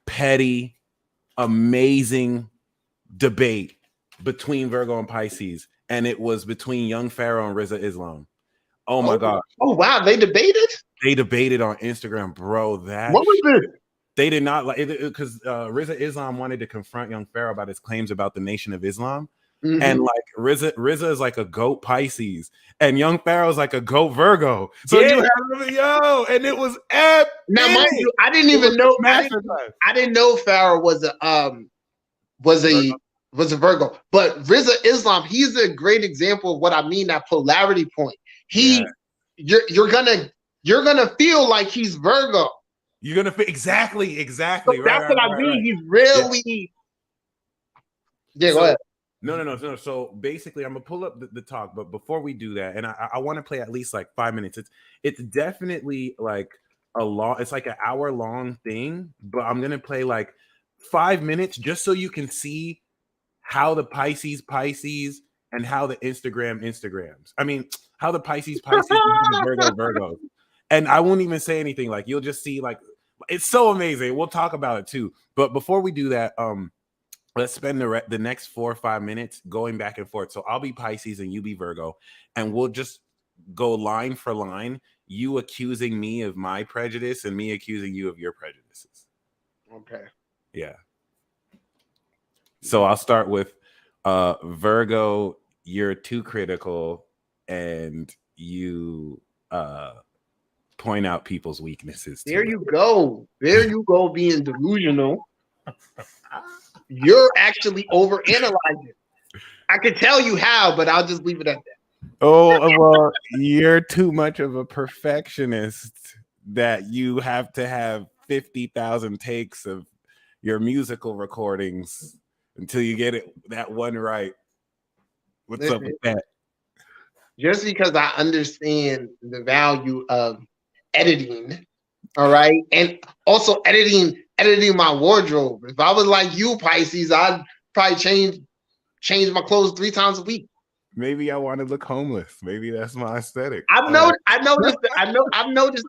petty, amazing debate between Virgo and Pisces, and it was between Young Pharaoh and Rizza Islam. Oh my God.
Oh wow, they debated?
They debated on Instagram, bro.
What was this?
They did not like it because Rizza Islam wanted to confront Young Pharaoh about his claims about the Nation of Islam. Mm-hmm. And like Rizza is like a goat Pisces, and Young Pharaoh is like a goat Virgo. So you have and it was epic.
Now, mind you, I didn't even know. I didn't know Pharaoh was a Virgo, but Rizza Islam, he's a great example of what I mean. That polarity point. You're gonna feel like he's Virgo.
You're gonna feel exactly.
So that's what I mean. Right. He's really. Yeah, go ahead.
No. So basically, I'm gonna pull up the talk, but before we do that, and I want to play at least like 5 minutes. It's definitely like it's like an hour-long thing, but I'm gonna play like 5 minutes just so you can see how the Pisces and how the Instagrams. I mean, how the Pisces and the Virgo. And I won't even say anything. Like you'll just see like it's so amazing. We'll talk about it too. But before we do that, let's spend the next 4 or 5 minutes going back and forth. So I'll be Pisces and you be Virgo, and we'll just go line for line, you accusing me of my prejudice and me accusing you of your prejudices.
Okay.
Yeah. So I'll start with Virgo, you're too critical. and you point out people's weaknesses to
There
them.
you go. There you go, being delusional. You're actually overanalyzing. I can tell you how, but I'll just leave it at that.
Oh, well, you're too much of a perfectionist that you have to have 50,000 takes of your musical recordings until you get it that one right. What's up
Listen,
with that?
just because I understand the value of editing, all right, and also editing my wardrobe. If I was like you, Pisces, I'd probably change my clothes 3 times a week.
Maybe I want to look homeless. Maybe that's my aesthetic.
I've noticed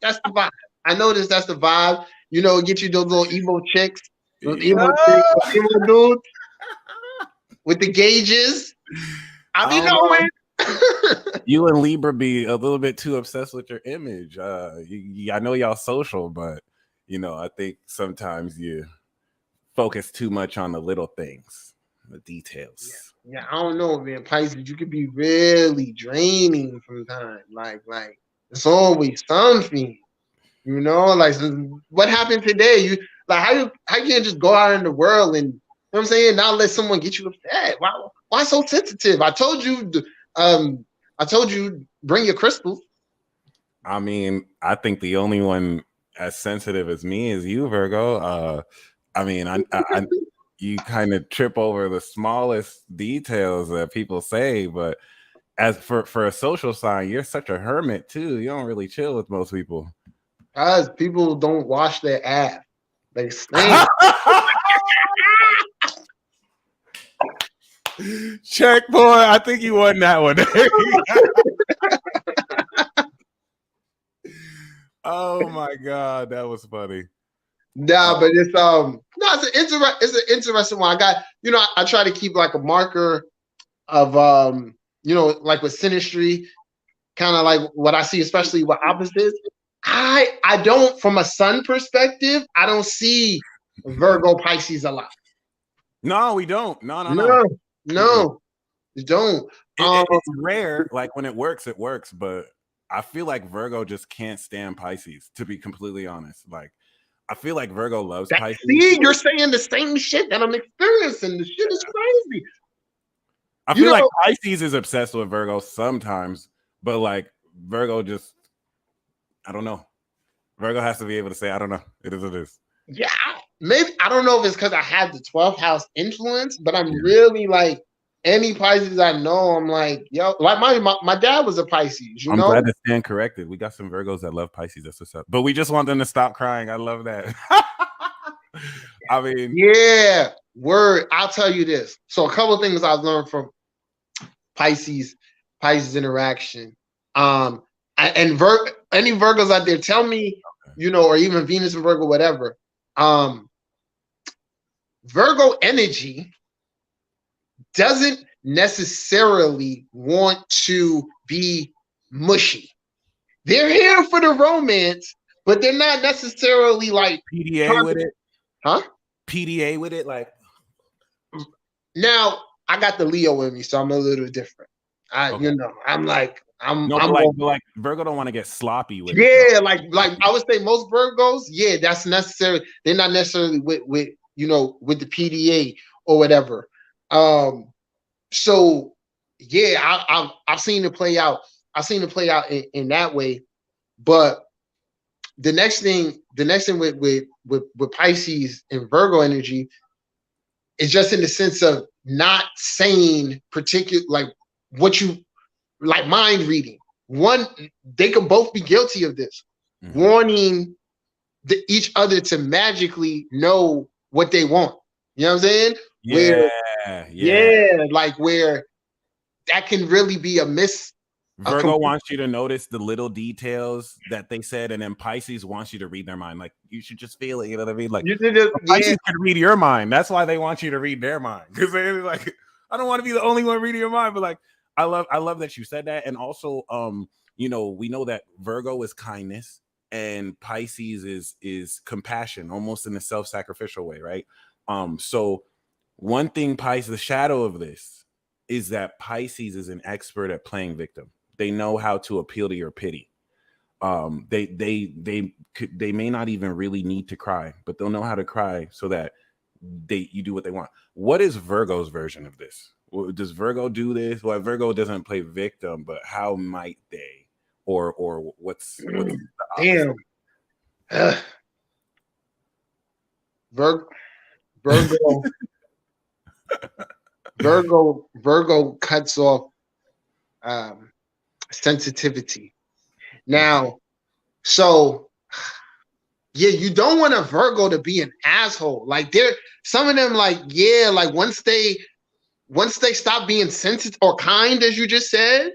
that's the vibe. I noticed that's the vibe. You know, get you those little emo chicks, those emo
Yeah.
chicks, those emo dudes with the gauges. I be knowing.
You and Libra be a little bit too obsessed with your image. I know y'all social, but I think sometimes you focus too much on the little things, the details.
Yeah, I don't know, man. Pisces, you could be really draining sometimes. Like it's always something. Like what happened today? You like how you can't just go out in the world and what I'm saying, not let someone get you upset. Why so sensitive? I told you bring your crystals.
I mean, I think the only one as sensitive as me is you, Virgo. I you kind of trip over the smallest details that people say, but as for a social sign, you're such a hermit too. You don't really chill with most people.
Guys, people don't wash their ass. They stink.
Check, boy. I think you won that one. Oh my god, that was funny.
Nah, but it's it's an interesting one. I got I try to keep like a marker of like with synastry, kind of like what I see, especially with opposites. I don't, from a sun perspective, I don't see Virgo Pisces a lot.
No, we don't. No.
You don't.
It's rare. Like when it works, but I feel like Virgo just can't stand Pisces, to be completely honest. Like I feel like Virgo loves Pisces.
See, you're saying the same shit that I'm experiencing. The shit is crazy.
I feel like Pisces is obsessed with Virgo sometimes, but like Virgo just, I don't know. Virgo has to be able to say, I don't know. It is what it is.
Yeah, maybe I don't know if it's because I have the 12th house influence, but I'm really like any Pisces I know. I'm like, yo, like my dad was a Pisces.
I'm glad to stand corrected. We got some Virgos that love Pisces. That's what's up. But we just want them to stop crying. I love that. I mean,
yeah, word. I'll tell you this. So a couple of things I've learned from Pisces interaction. And any Virgos out there, tell me, or even Venus and Virgo, whatever. Virgo energy doesn't necessarily want to be mushy. They're here for the romance, but they're not necessarily like
PDA with it.
Huh?
PDA with it, like.
Now I got the Leo in me, so I'm a little different. I'm like
Virgo don't want to get sloppy with
it. Yeah, like I would say most Virgos, yeah, that's necessary. They're not necessarily with the PDA or whatever. So yeah, I've seen it play out. I've seen it play out in that way. But the next thing with Pisces and Virgo energy is just in the sense of not saying particular like what you like mind reading. One, they can both be guilty of this, wanting each other to magically know what they want. You know what I'm saying? Yeah, like where that can really be a miss.
Virgo wants you to notice the little details that they said, and then Pisces wants you to read their mind. Like you should just feel it. You know what I mean? Like Pisces can read your mind. That's why they want you to read their mind, because they're like, I don't want to be the only one reading your mind, but like I love that you said that. And also, we know that Virgo is kindness and Pisces is compassion, almost in a self-sacrificial way, right? So one thing, Pisces, the shadow of this is that Pisces is an expert at playing victim. They know how to appeal to your pity. They may not even really need to cry, but they'll know how to cry so that you do what they want. What is Virgo's version of this? Does Virgo do this? Well, Virgo doesn't play victim, but how might they? Or what's the opposite?
Damn. Virgo Virgo cuts off sensitivity. Now, so yeah, you don't want a Virgo to be an asshole. Like some of them, like, yeah, like once they stop being sensitive or kind, as you just said,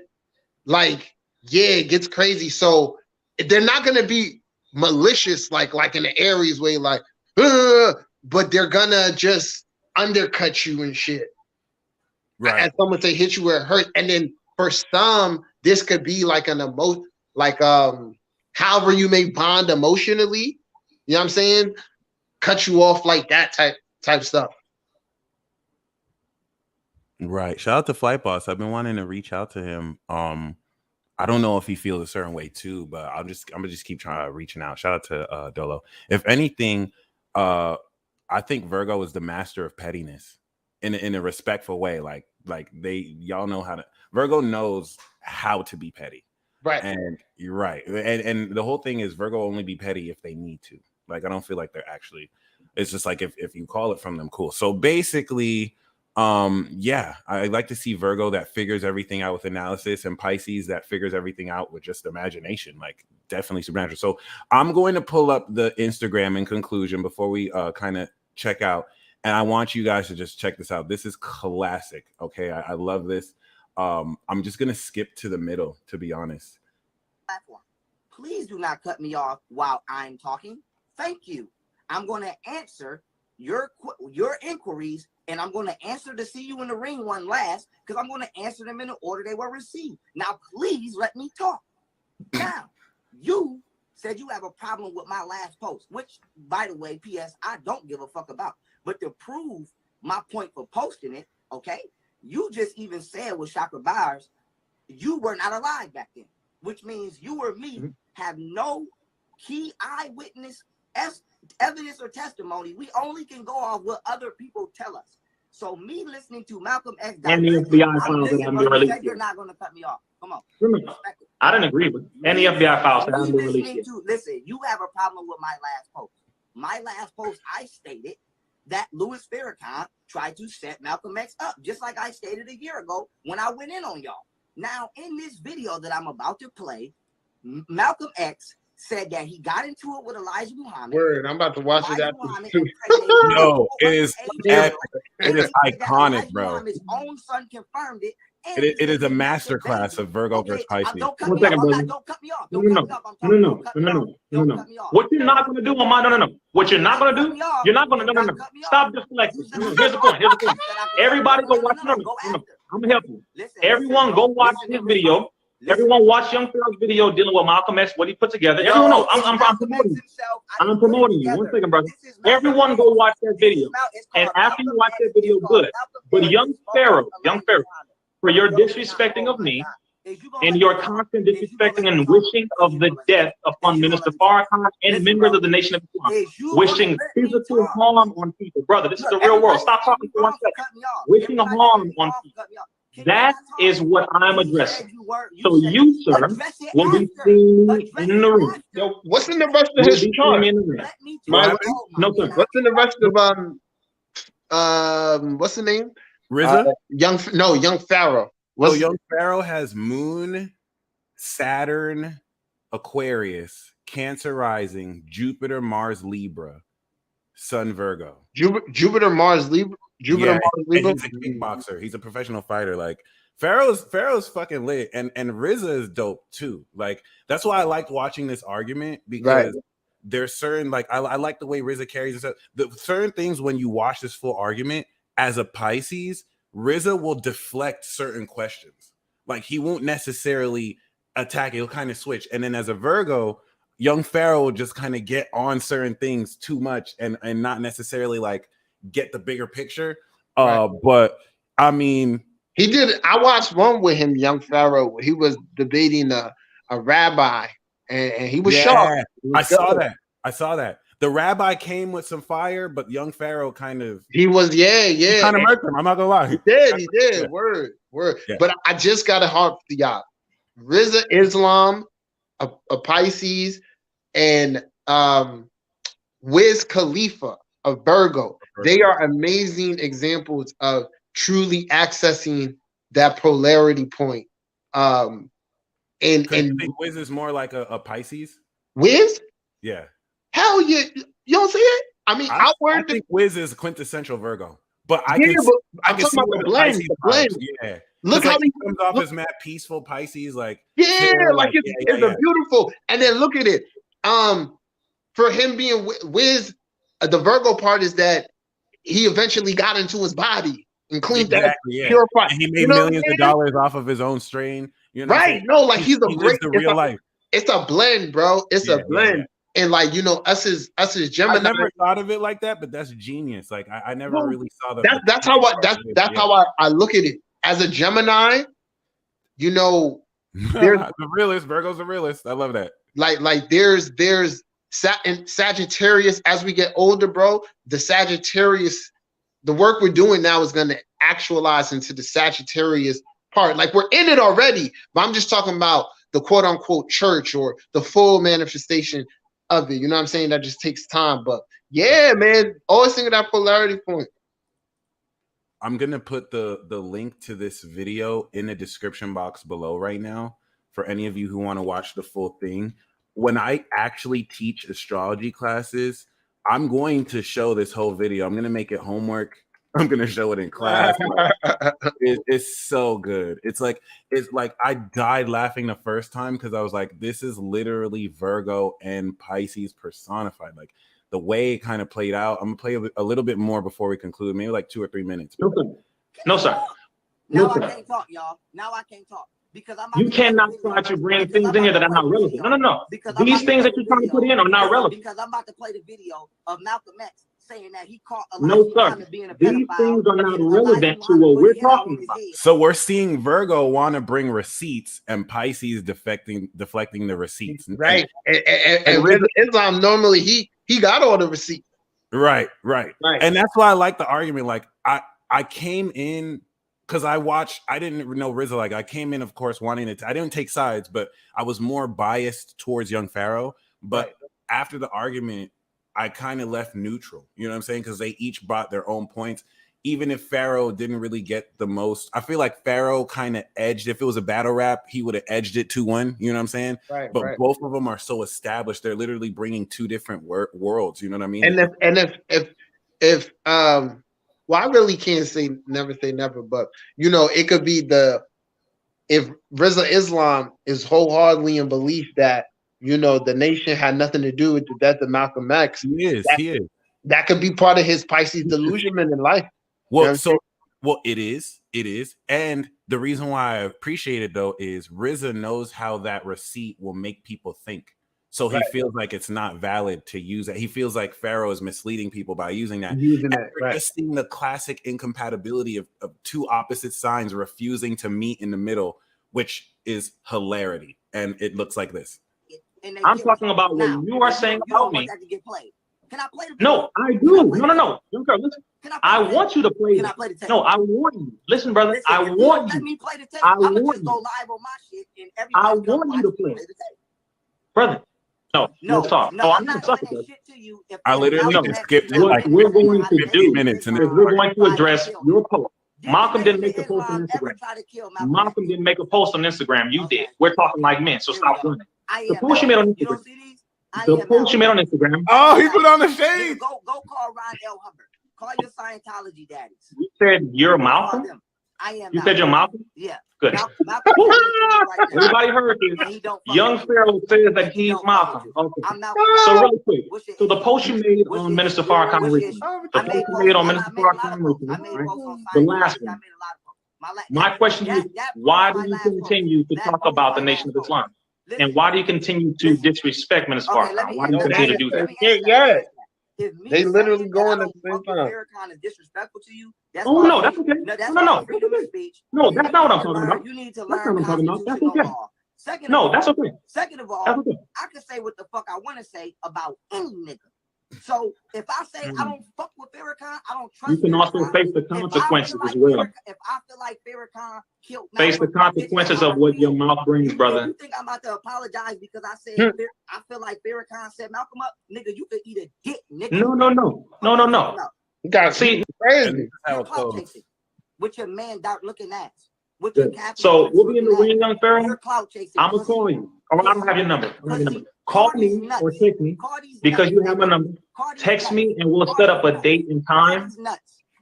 like, yeah, it gets crazy. So they're not gonna be malicious like in the Aries way, like, but they're gonna just undercut you and shit.
Right.
As someone say, hit you where it hurts. And then for some, this could be like an emotion, like however you may bond emotionally. You know what I'm saying? Cut you off like that type stuff.
Right. Shout out to Flight Boss. I've been wanting to reach out to him. I don't know if he feels a certain way too, but I'm gonna just keep trying reaching out. Shout out to Dolo. If anything, I think Virgo is the master of pettiness in a respectful way. Like y'all know how to. Virgo knows how to be petty.
Right.
And you're right. And the whole thing is Virgo only be petty if they need to. Like, I don't feel like they're actually. It's just like if you call it from them, cool. So basically, yeah, I like to see Virgo that figures everything out with analysis, and Pisces that figures everything out with just imagination, like definitely supernatural. So I'm going to pull up the Instagram in conclusion before we kind of check out, and I want you guys to just check this out. This is classic. Okay, I love this. I'm just gonna skip to the middle, to be honest.
Please do not cut me off while I'm talking. Thank you. I'm going to answer your inquiries, and I'm going to answer the see you in the ring one last, because I'm going to answer them in the order they were received. Now, please let me talk. Now, you said you have a problem with my last post, which, by the way, P.S., I don't give a fuck about. But to prove my point for posting it, okay, you just even said with Chakra Buyers, you were not alive back then, which means you or me have no key eyewitness evidence or testimony. We only can go off what other people tell us. So me listening to Malcolm X
and the FBI files that haven't been released.
You're not going to cut me off. Come on.
I didn't agree with any FBI files that haven't been released yet.
Listen, you have a problem with my last post. My last post, I stated that Louis Farrakhan tried to set Malcolm X up, just like I stated a year ago when I went in on y'all. Now, in this video that I'm about to play, Malcolm X said that he got into it with Elijah Muhammad.
Word, I'm about to watch it after too.
No, it is iconic, bro.
Muhammad's own son confirmed it.
It is a masterclass of Virgo versus Pisces.
One second, brother.
Don't cut me off.
No. What you're not going to do on my What you're not going to do, you're not going to no. Stop deflecting. Here's the point. Everybody go watch I'm gonna help you. Everyone go watch his video. Everyone watch Young Pharaoh's video dealing with Malcolm X, what he put together. Everyone know I'm promoting you. I'm promoting you. 1 second, brother. Everyone go watch that video. And after you watch that video, good. But Young Pharaoh, for your disrespecting of me and your constant disrespecting and wishing of the death upon Minister Farrakhan and members of the Nation of Islam, wishing physical harm on people. Brother, this is the real world. Stop talking for 1 second. Wishing harm on people. That is what I'm addressing. So you, sir, will be seeing in the room.
Yo, what's in the rest of his chart?
No, sir.
What's in the rest of what's the name?
RZA?
Young Pharaoh.
So Young Pharaoh has Moon, Saturn, Aquarius, Cancer rising, Jupiter, Mars, Libra, Sun, Virgo.
Jupiter, Mars, Libra. Mars, Libra.
He's a kickboxer. He's a professional fighter. Like Pharaoh's fucking lit, and RZA is dope too. Like that's why I liked watching this argument, because there's certain I like the way RZA carries himself. The certain things when you watch this full argument as a Pisces, RZA will deflect certain questions. Like he won't necessarily attack it. He'll kind of switch. And then as a Virgo, Young Pharaoh will just kind of get on certain things too much and not necessarily like get the bigger picture. But I mean,
He did. I watched one with him, young Pharaoh. He was debating a rabbi, and he was sharp.
I saw that. I saw that. The rabbi came with some fire, but young Pharaoh kind of
he was he
kind of murked him. I'm not gonna lie.
He did. Yeah. Word. Yeah. But I just got to harp for y'all. Rizza Islam, a Pisces, and Wiz Khalifa, a Virgo. They are amazing examples of truly accessing that polarity point. And
you think Wiz is more like a Pisces?
Wiz?
Yeah.
Hell yeah. You don't see it? I mean,
I think Wiz is quintessential Virgo. But I'm talking about the blend. The blend.
Yeah. Look how he
comes off as mad peaceful Pisces, like
it's beautiful. And then look at it. For him being Wiz, the Virgo part is that he eventually got into his body and cleaned that purified.
And he made millions of dollars off of his own strain. You know,
right? No, like he's a great
real life.
It's a blend, bro. It's a blend. Yeah. And like, you know, us as Gemini.
I never thought of it like that, but that's genius. Like I never really saw that.
That's how I look at it. As a Gemini, you know,
the realist, Virgo's a realist. I love that.
Like there's Sagittarius. As we get older, bro, the Sagittarius, the work we're doing now is going to actualize into the Sagittarius part. Like we're in it already, but I'm just talking about the quote unquote church or the full manifestation of it. You know what I'm saying? That just takes time. But yeah, man, always think of that polarity point.
I'm going to put the link to this video in the description box below right now for any of you who want to watch the full thing. When I actually teach astrology classes, I'm going to show this whole video. I'm going to make it homework. I'm going to show it in class. It's so good. It's like I died laughing the first time because I was like, this is literally Virgo and Pisces personified. Like, the way it kind of played out. I'm gonna play a little bit more before we conclude, maybe like 2 or 3 minutes.
No, sir.
Now I can't talk, y'all. Now I can't talk because
you cannot try to bring things in here that are not relevant. No. Because these things that you're trying to put in are not relevant.
Because I'm about to play the video of Malcolm X saying that he caught a
no, sir. These things are not relevant to what we're talking about.
So we're seeing Virgo want to bring receipts and Pisces deflecting the receipts.
Right. And with Islam, normally he got all the receipts.
Right. And that's why I like the argument. Like I came in because I didn't know RZA. Like I came in, of course, wanting to. I didn't take sides, but I was more biased towards young Pharaoh. But after the argument, I kind of left neutral. You know what I'm saying? Because they each brought their own points. Even if Pharaoh didn't really get the most, I feel like Pharaoh kind of edged. If it was a battle rap, he would have edged it 2-1. You know what I'm saying?
Right.
But both of them are so established. They're literally bringing two different worlds. You know what I mean?
And if well, I really can't say never, but you know, it could be if Rizza Islam is wholeheartedly in belief that, you know, the nation had nothing to do with the death of Malcolm X.
He is.
That could be part of his Pisces delusionment in life.
Well, it is. And the reason why I appreciate it though is RZA knows how that receipt will make people think. So he feels like it's not valid to use it. He feels like Pharaoh is misleading people by using that. Just seeing the classic incompatibility of two opposite signs refusing to meet in the middle, which is hilarity. And it looks like this.
I'm talking about what you are saying about me.
Can I play the
No, I do. No. Listen. I want you to play.
Can I play the tape?
No, I want you. Listen, brother. Listen, I want you.
Let me play the tape.
I
I'm
want
just go live on my shit and
I want you to play. Brother. No, talk. No, I'm not talking about it.
I literally just skipped it.
What we're going to do minutes and we're going to address your post. Malcolm didn't make a post on Instagram. Malcolm didn't make a post on Instagram. You did. We're talking like men, so stop doing it. The post you made on Instagram. The post you made on Instagram.
Oh, he put on the shade.
Go call Ron L. Hubbard. Call your Scientology daddies.
You said you're Malcolm?
I am.
You said you're Malcolm?
Yeah.
Good.
Malcolm
everybody heard this. Young Pharaoh says that he's Malcolm. Okay. So really quick. So the post you made on Minister Farrakhan recently. The post you made on Minister Farrakhan recently, right? The last one. My question is, why do you continue to talk about the Nation of Islam? And why do you continue to disrespect Minister Farrakhan? Why do you continue to do that?
If me
They literally go in at the same
fuck with
time.
Farrakhan is disrespectful to you, that's
No, that's okay.
No, that's
No.
freedom of speech.
No, that's not what I'm talking about.
You need to
That's
learn
not what I'm talking about. That's
constitutional
okay.
law.
That's okay.
Second of all,
That's okay.
I can say what the fuck I want to say about any nigga. So if I say I don't fuck with Farrakhan, I don't trust.
You can also face the consequences as well.
If I feel like Farrakhan killed,
face the consequences of what your mouth brings, brother.
You think I'm about to apologize because I said I feel like Farrakhan set Malcolm up, nigga? You could eat a dick, nigga.
No. You got see crazy.
You're clout chasing with your man dark looking ass.
So we'll be in the ring, young Pharaoh. I'm gonna call you. I don't have your number. Call me or text me because you have my number. Text me and we'll set up a date and time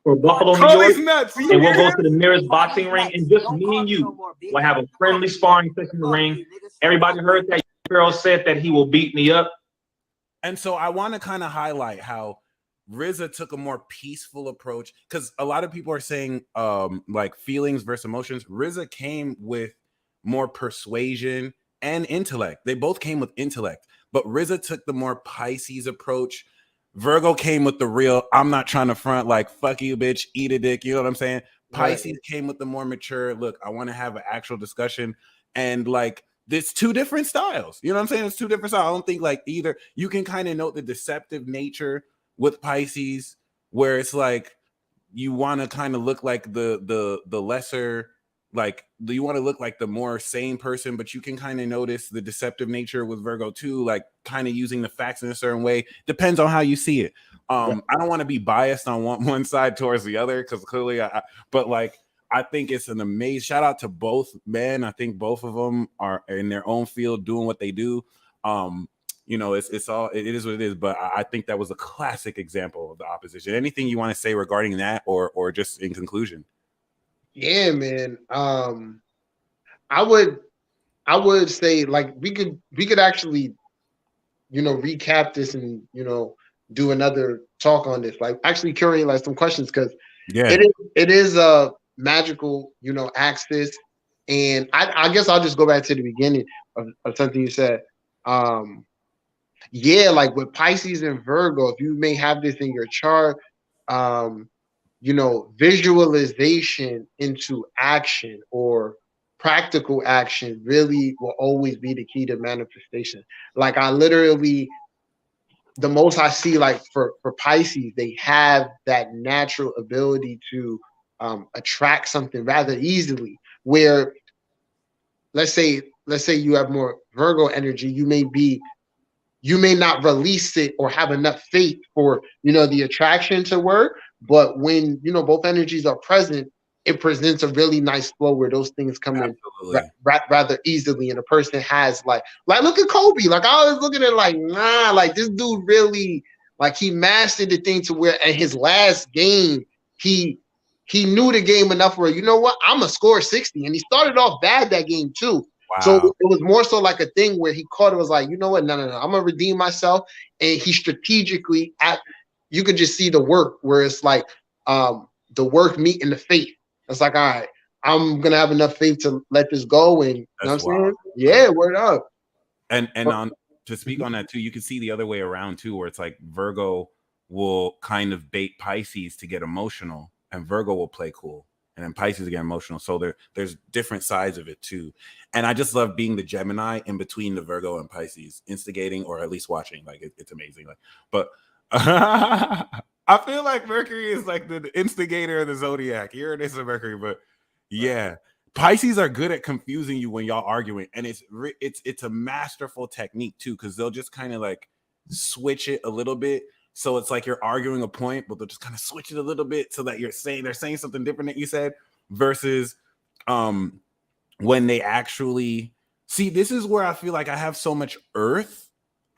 for Buffalo, New York, and we'll go to the nearest boxing ring, and just me and you will have a friendly sparring session in the ring. Everybody heard that Pharaoh said that he will beat me up.
And so I want to kind of highlight how RZA took a more peaceful approach, because a lot of people are saying like feelings versus emotions. RZA came with more persuasion and intellect. They both came with intellect, but RZA took the more Pisces approach. Virgo came with the real, I'm not trying to front, like, fuck you, bitch, eat a dick. You know what I'm saying? Pisces came with the more mature, look, I want to have an actual discussion. And like, there's two different styles. You know what I'm saying? It's two different styles. I don't think like either. You can kind of note the deceptive nature with Pisces, where it's like you want to kind of look like the lesser, like you want to look like the more sane person, but you can kind of notice the deceptive nature with Virgo too, like kind of using the facts in a certain way. Depends on how you see it. I don't want to be biased on one side towards the other, because clearly but like I think it's an amazing shout out to both men. I think both of them are in their own field doing what they do. You know, it's all, it is what it is, but I think that was a classic example of the opposition. Anything you want to say regarding that, or just in conclusion?
Yeah, man. I would say like we could actually, you know, recap this and, you know, do another talk on this. Like actually curate like some questions, because it is a magical, you know, axis. And I guess I'll just go back to the beginning of something you said. Yeah, like with Pisces and Virgo, if you may have this in your chart, you know, visualization into action or practical action really will always be the key to manifestation. Like I literally, the most I see, like for Pisces, they have that natural ability to attract something rather easily. Where let's say you have more Virgo energy, you may not release it or have enough faith for, you know, the attraction to work. But when, you know, both energies are present, it presents a really nice flow where those things come in rather easily. And a person has like look at Kobe. Like I was looking at like, nah, like this dude really, like he mastered the thing to where at his last game, he knew the game enough where, you know what, I'm gonna score 60. And he started off bad that game too. Wow. So it was more so like a thing where he caught it, was like, you know what, no, I'm gonna redeem myself. And he strategically, you could just see the work where it's like the work meeting the faith. It's like, all right, I'm gonna have enough faith to let this go. And you know what I'm saying? Yeah, word up.
And on to speak on that too, you can see the other way around too, where it's like Virgo will kind of bait Pisces to get emotional, and Virgo will play cool, and then Pisces get emotional. So there's different sides of it too. And I just love being the Gemini in between the Virgo and Pisces, instigating or at least watching. Like it's amazing. Like, but I feel like Mercury is like the instigator of the zodiac. Here it is, a Mercury, but yeah, Pisces are good at confusing you when y'all arguing, and it's a masterful technique too, because they'll just kind of like switch it a little bit. So it's like you're arguing a point, but they'll just kind of switch it a little bit so that they're saying something different that you said, versus when they actually see. This is where I feel like I have so much Earth.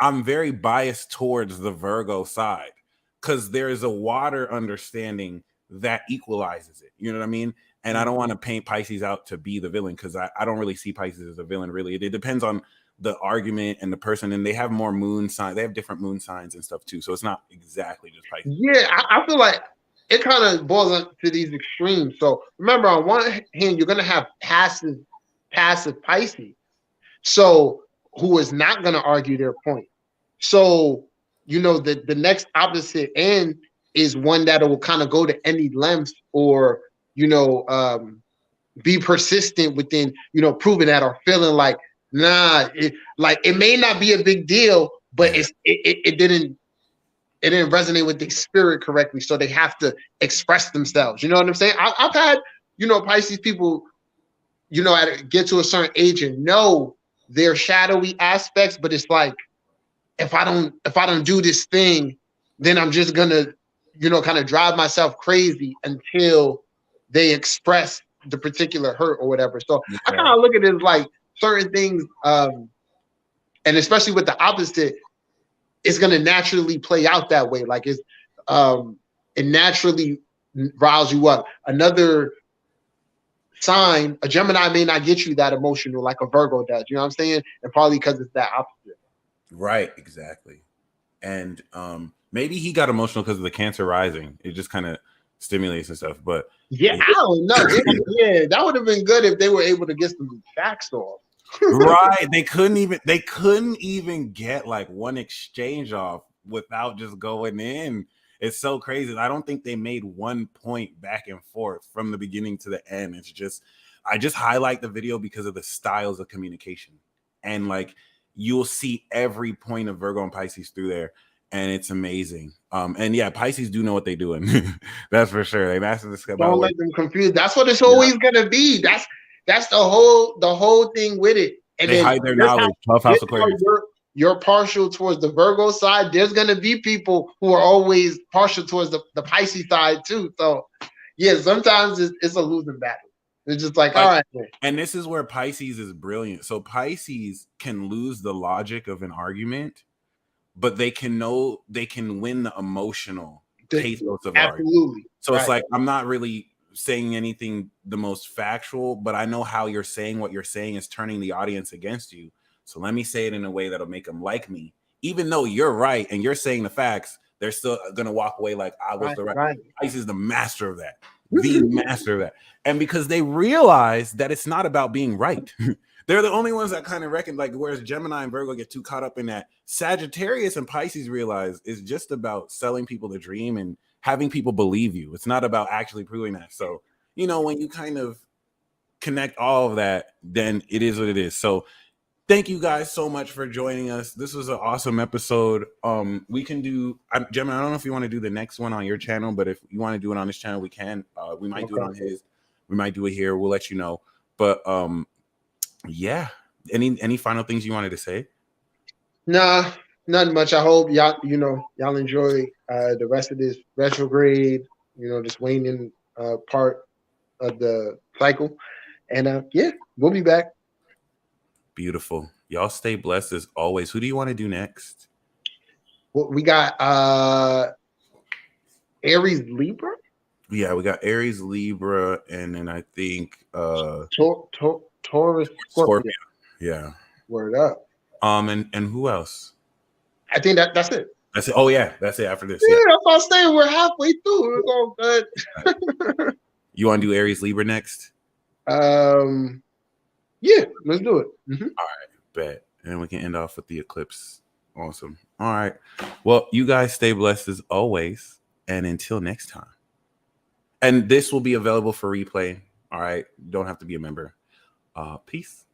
I'm very biased towards the Virgo side, because there is a water understanding that equalizes it. You know what I mean? And I don't want to paint Pisces out to be the villain, because I don't really see Pisces as a villain, really. It depends on the argument and the person, and they have more moon signs. They have different moon signs and stuff too. So it's not exactly just Pisces.
Yeah, I feel like it kind of boils up to these extremes. So remember, on one hand, you're going to have passive Pisces, so who is not going to argue their point. So the next opposite end is one that will kind of go to any length or, be persistent within, proving that or feeling like, nah, it may not be a big deal, but it didn't resonate with the spirit correctly. So they have to express themselves. You know what I'm saying? I've had, Pisces people, get to a certain age and know their shadowy aspects, but it's like, if I don't do this thing, then I'm just gonna, kind of drive myself crazy until they express the particular hurt or whatever. So I kind of look at it as like certain things, and especially with the opposite, it's gonna naturally play out that way. Like it naturally riles you up. Another sign, a Gemini may not get you that emotional like a Virgo does. You know what I'm saying? And probably because it's that opposite.
Right, exactly. And maybe he got emotional because of the Cancer rising. It just kind of stimulates and stuff. But
yeah, I don't know. Yeah, that would have been good if they were able to get some facts off.
Right. They couldn't even get like one exchange off without just going in. It's so crazy. I don't think they made 1 point back and forth from the beginning to the end. It's just, I just highlight the video because of the styles of communication. And like, you'll see every point of Virgo and Pisces through there. And it's amazing. And yeah, Pisces do know what they're doing. That's for sure. Like, that's the
Don't let them confuse. That's what it's always gonna be. That's the whole thing with it. And
they
then
hide their knowledge. 12 house Aquarius.
You're partial towards the Virgo side. There's gonna be people who are always partial towards the Pisces side too. So yeah, sometimes it's a losing battle. It's just like, all right.
And this is where Pisces is brilliant. So Pisces can lose the logic of an argument, but they can win the emotional pathos of argument. So it's like, I'm not really saying anything the most factual, but I know how you're saying what you're saying is turning the audience against you. So let me say it in a way that'll make them like me. Even though you're right and you're saying the facts, they're still going to walk away like I was the right. Pisces is the master of that. The master of that. And because they realize that it's not about being right. They're the only ones that kind of reckon, like, whereas Gemini and Virgo get too caught up in that. Sagittarius and Pisces realize it's just about selling people the dream and having people believe you. It's not about actually proving that. So, when you kind of connect all of that, then it is what it is. So thank you guys so much for joining us. This was an awesome episode. We can do, Gemini, I don't know if you want to do the next one on your channel, but if you want to do it on this channel, we can. We might do it on his. We might do it here. We'll let you know. But yeah. Any final things you wanted to say?
Nah, nothing much. I hope y'all enjoy the rest of this retrograde, this waning part of the cycle. And yeah, we'll be back.
Beautiful. Y'all stay blessed as always. Who do you want to do next?
Well, we got Aries Libra.
Yeah, we got Aries Libra, and then I think
Taurus Scorpio.
Yeah.
Word up.
And who else?
I think that's it.
That's it. Oh yeah, that's it after this.
Yeah, that's what I'm saying. We're halfway through. It's all good.
Right. You want to do Aries Libra next?
Yeah, let's do it. Mm-hmm.
All right, bet. And we can end off with the eclipse. Awesome. All right. Well, you guys stay blessed as always. And until next time. And this will be available for replay. All right. You don't have to be a member. Peace.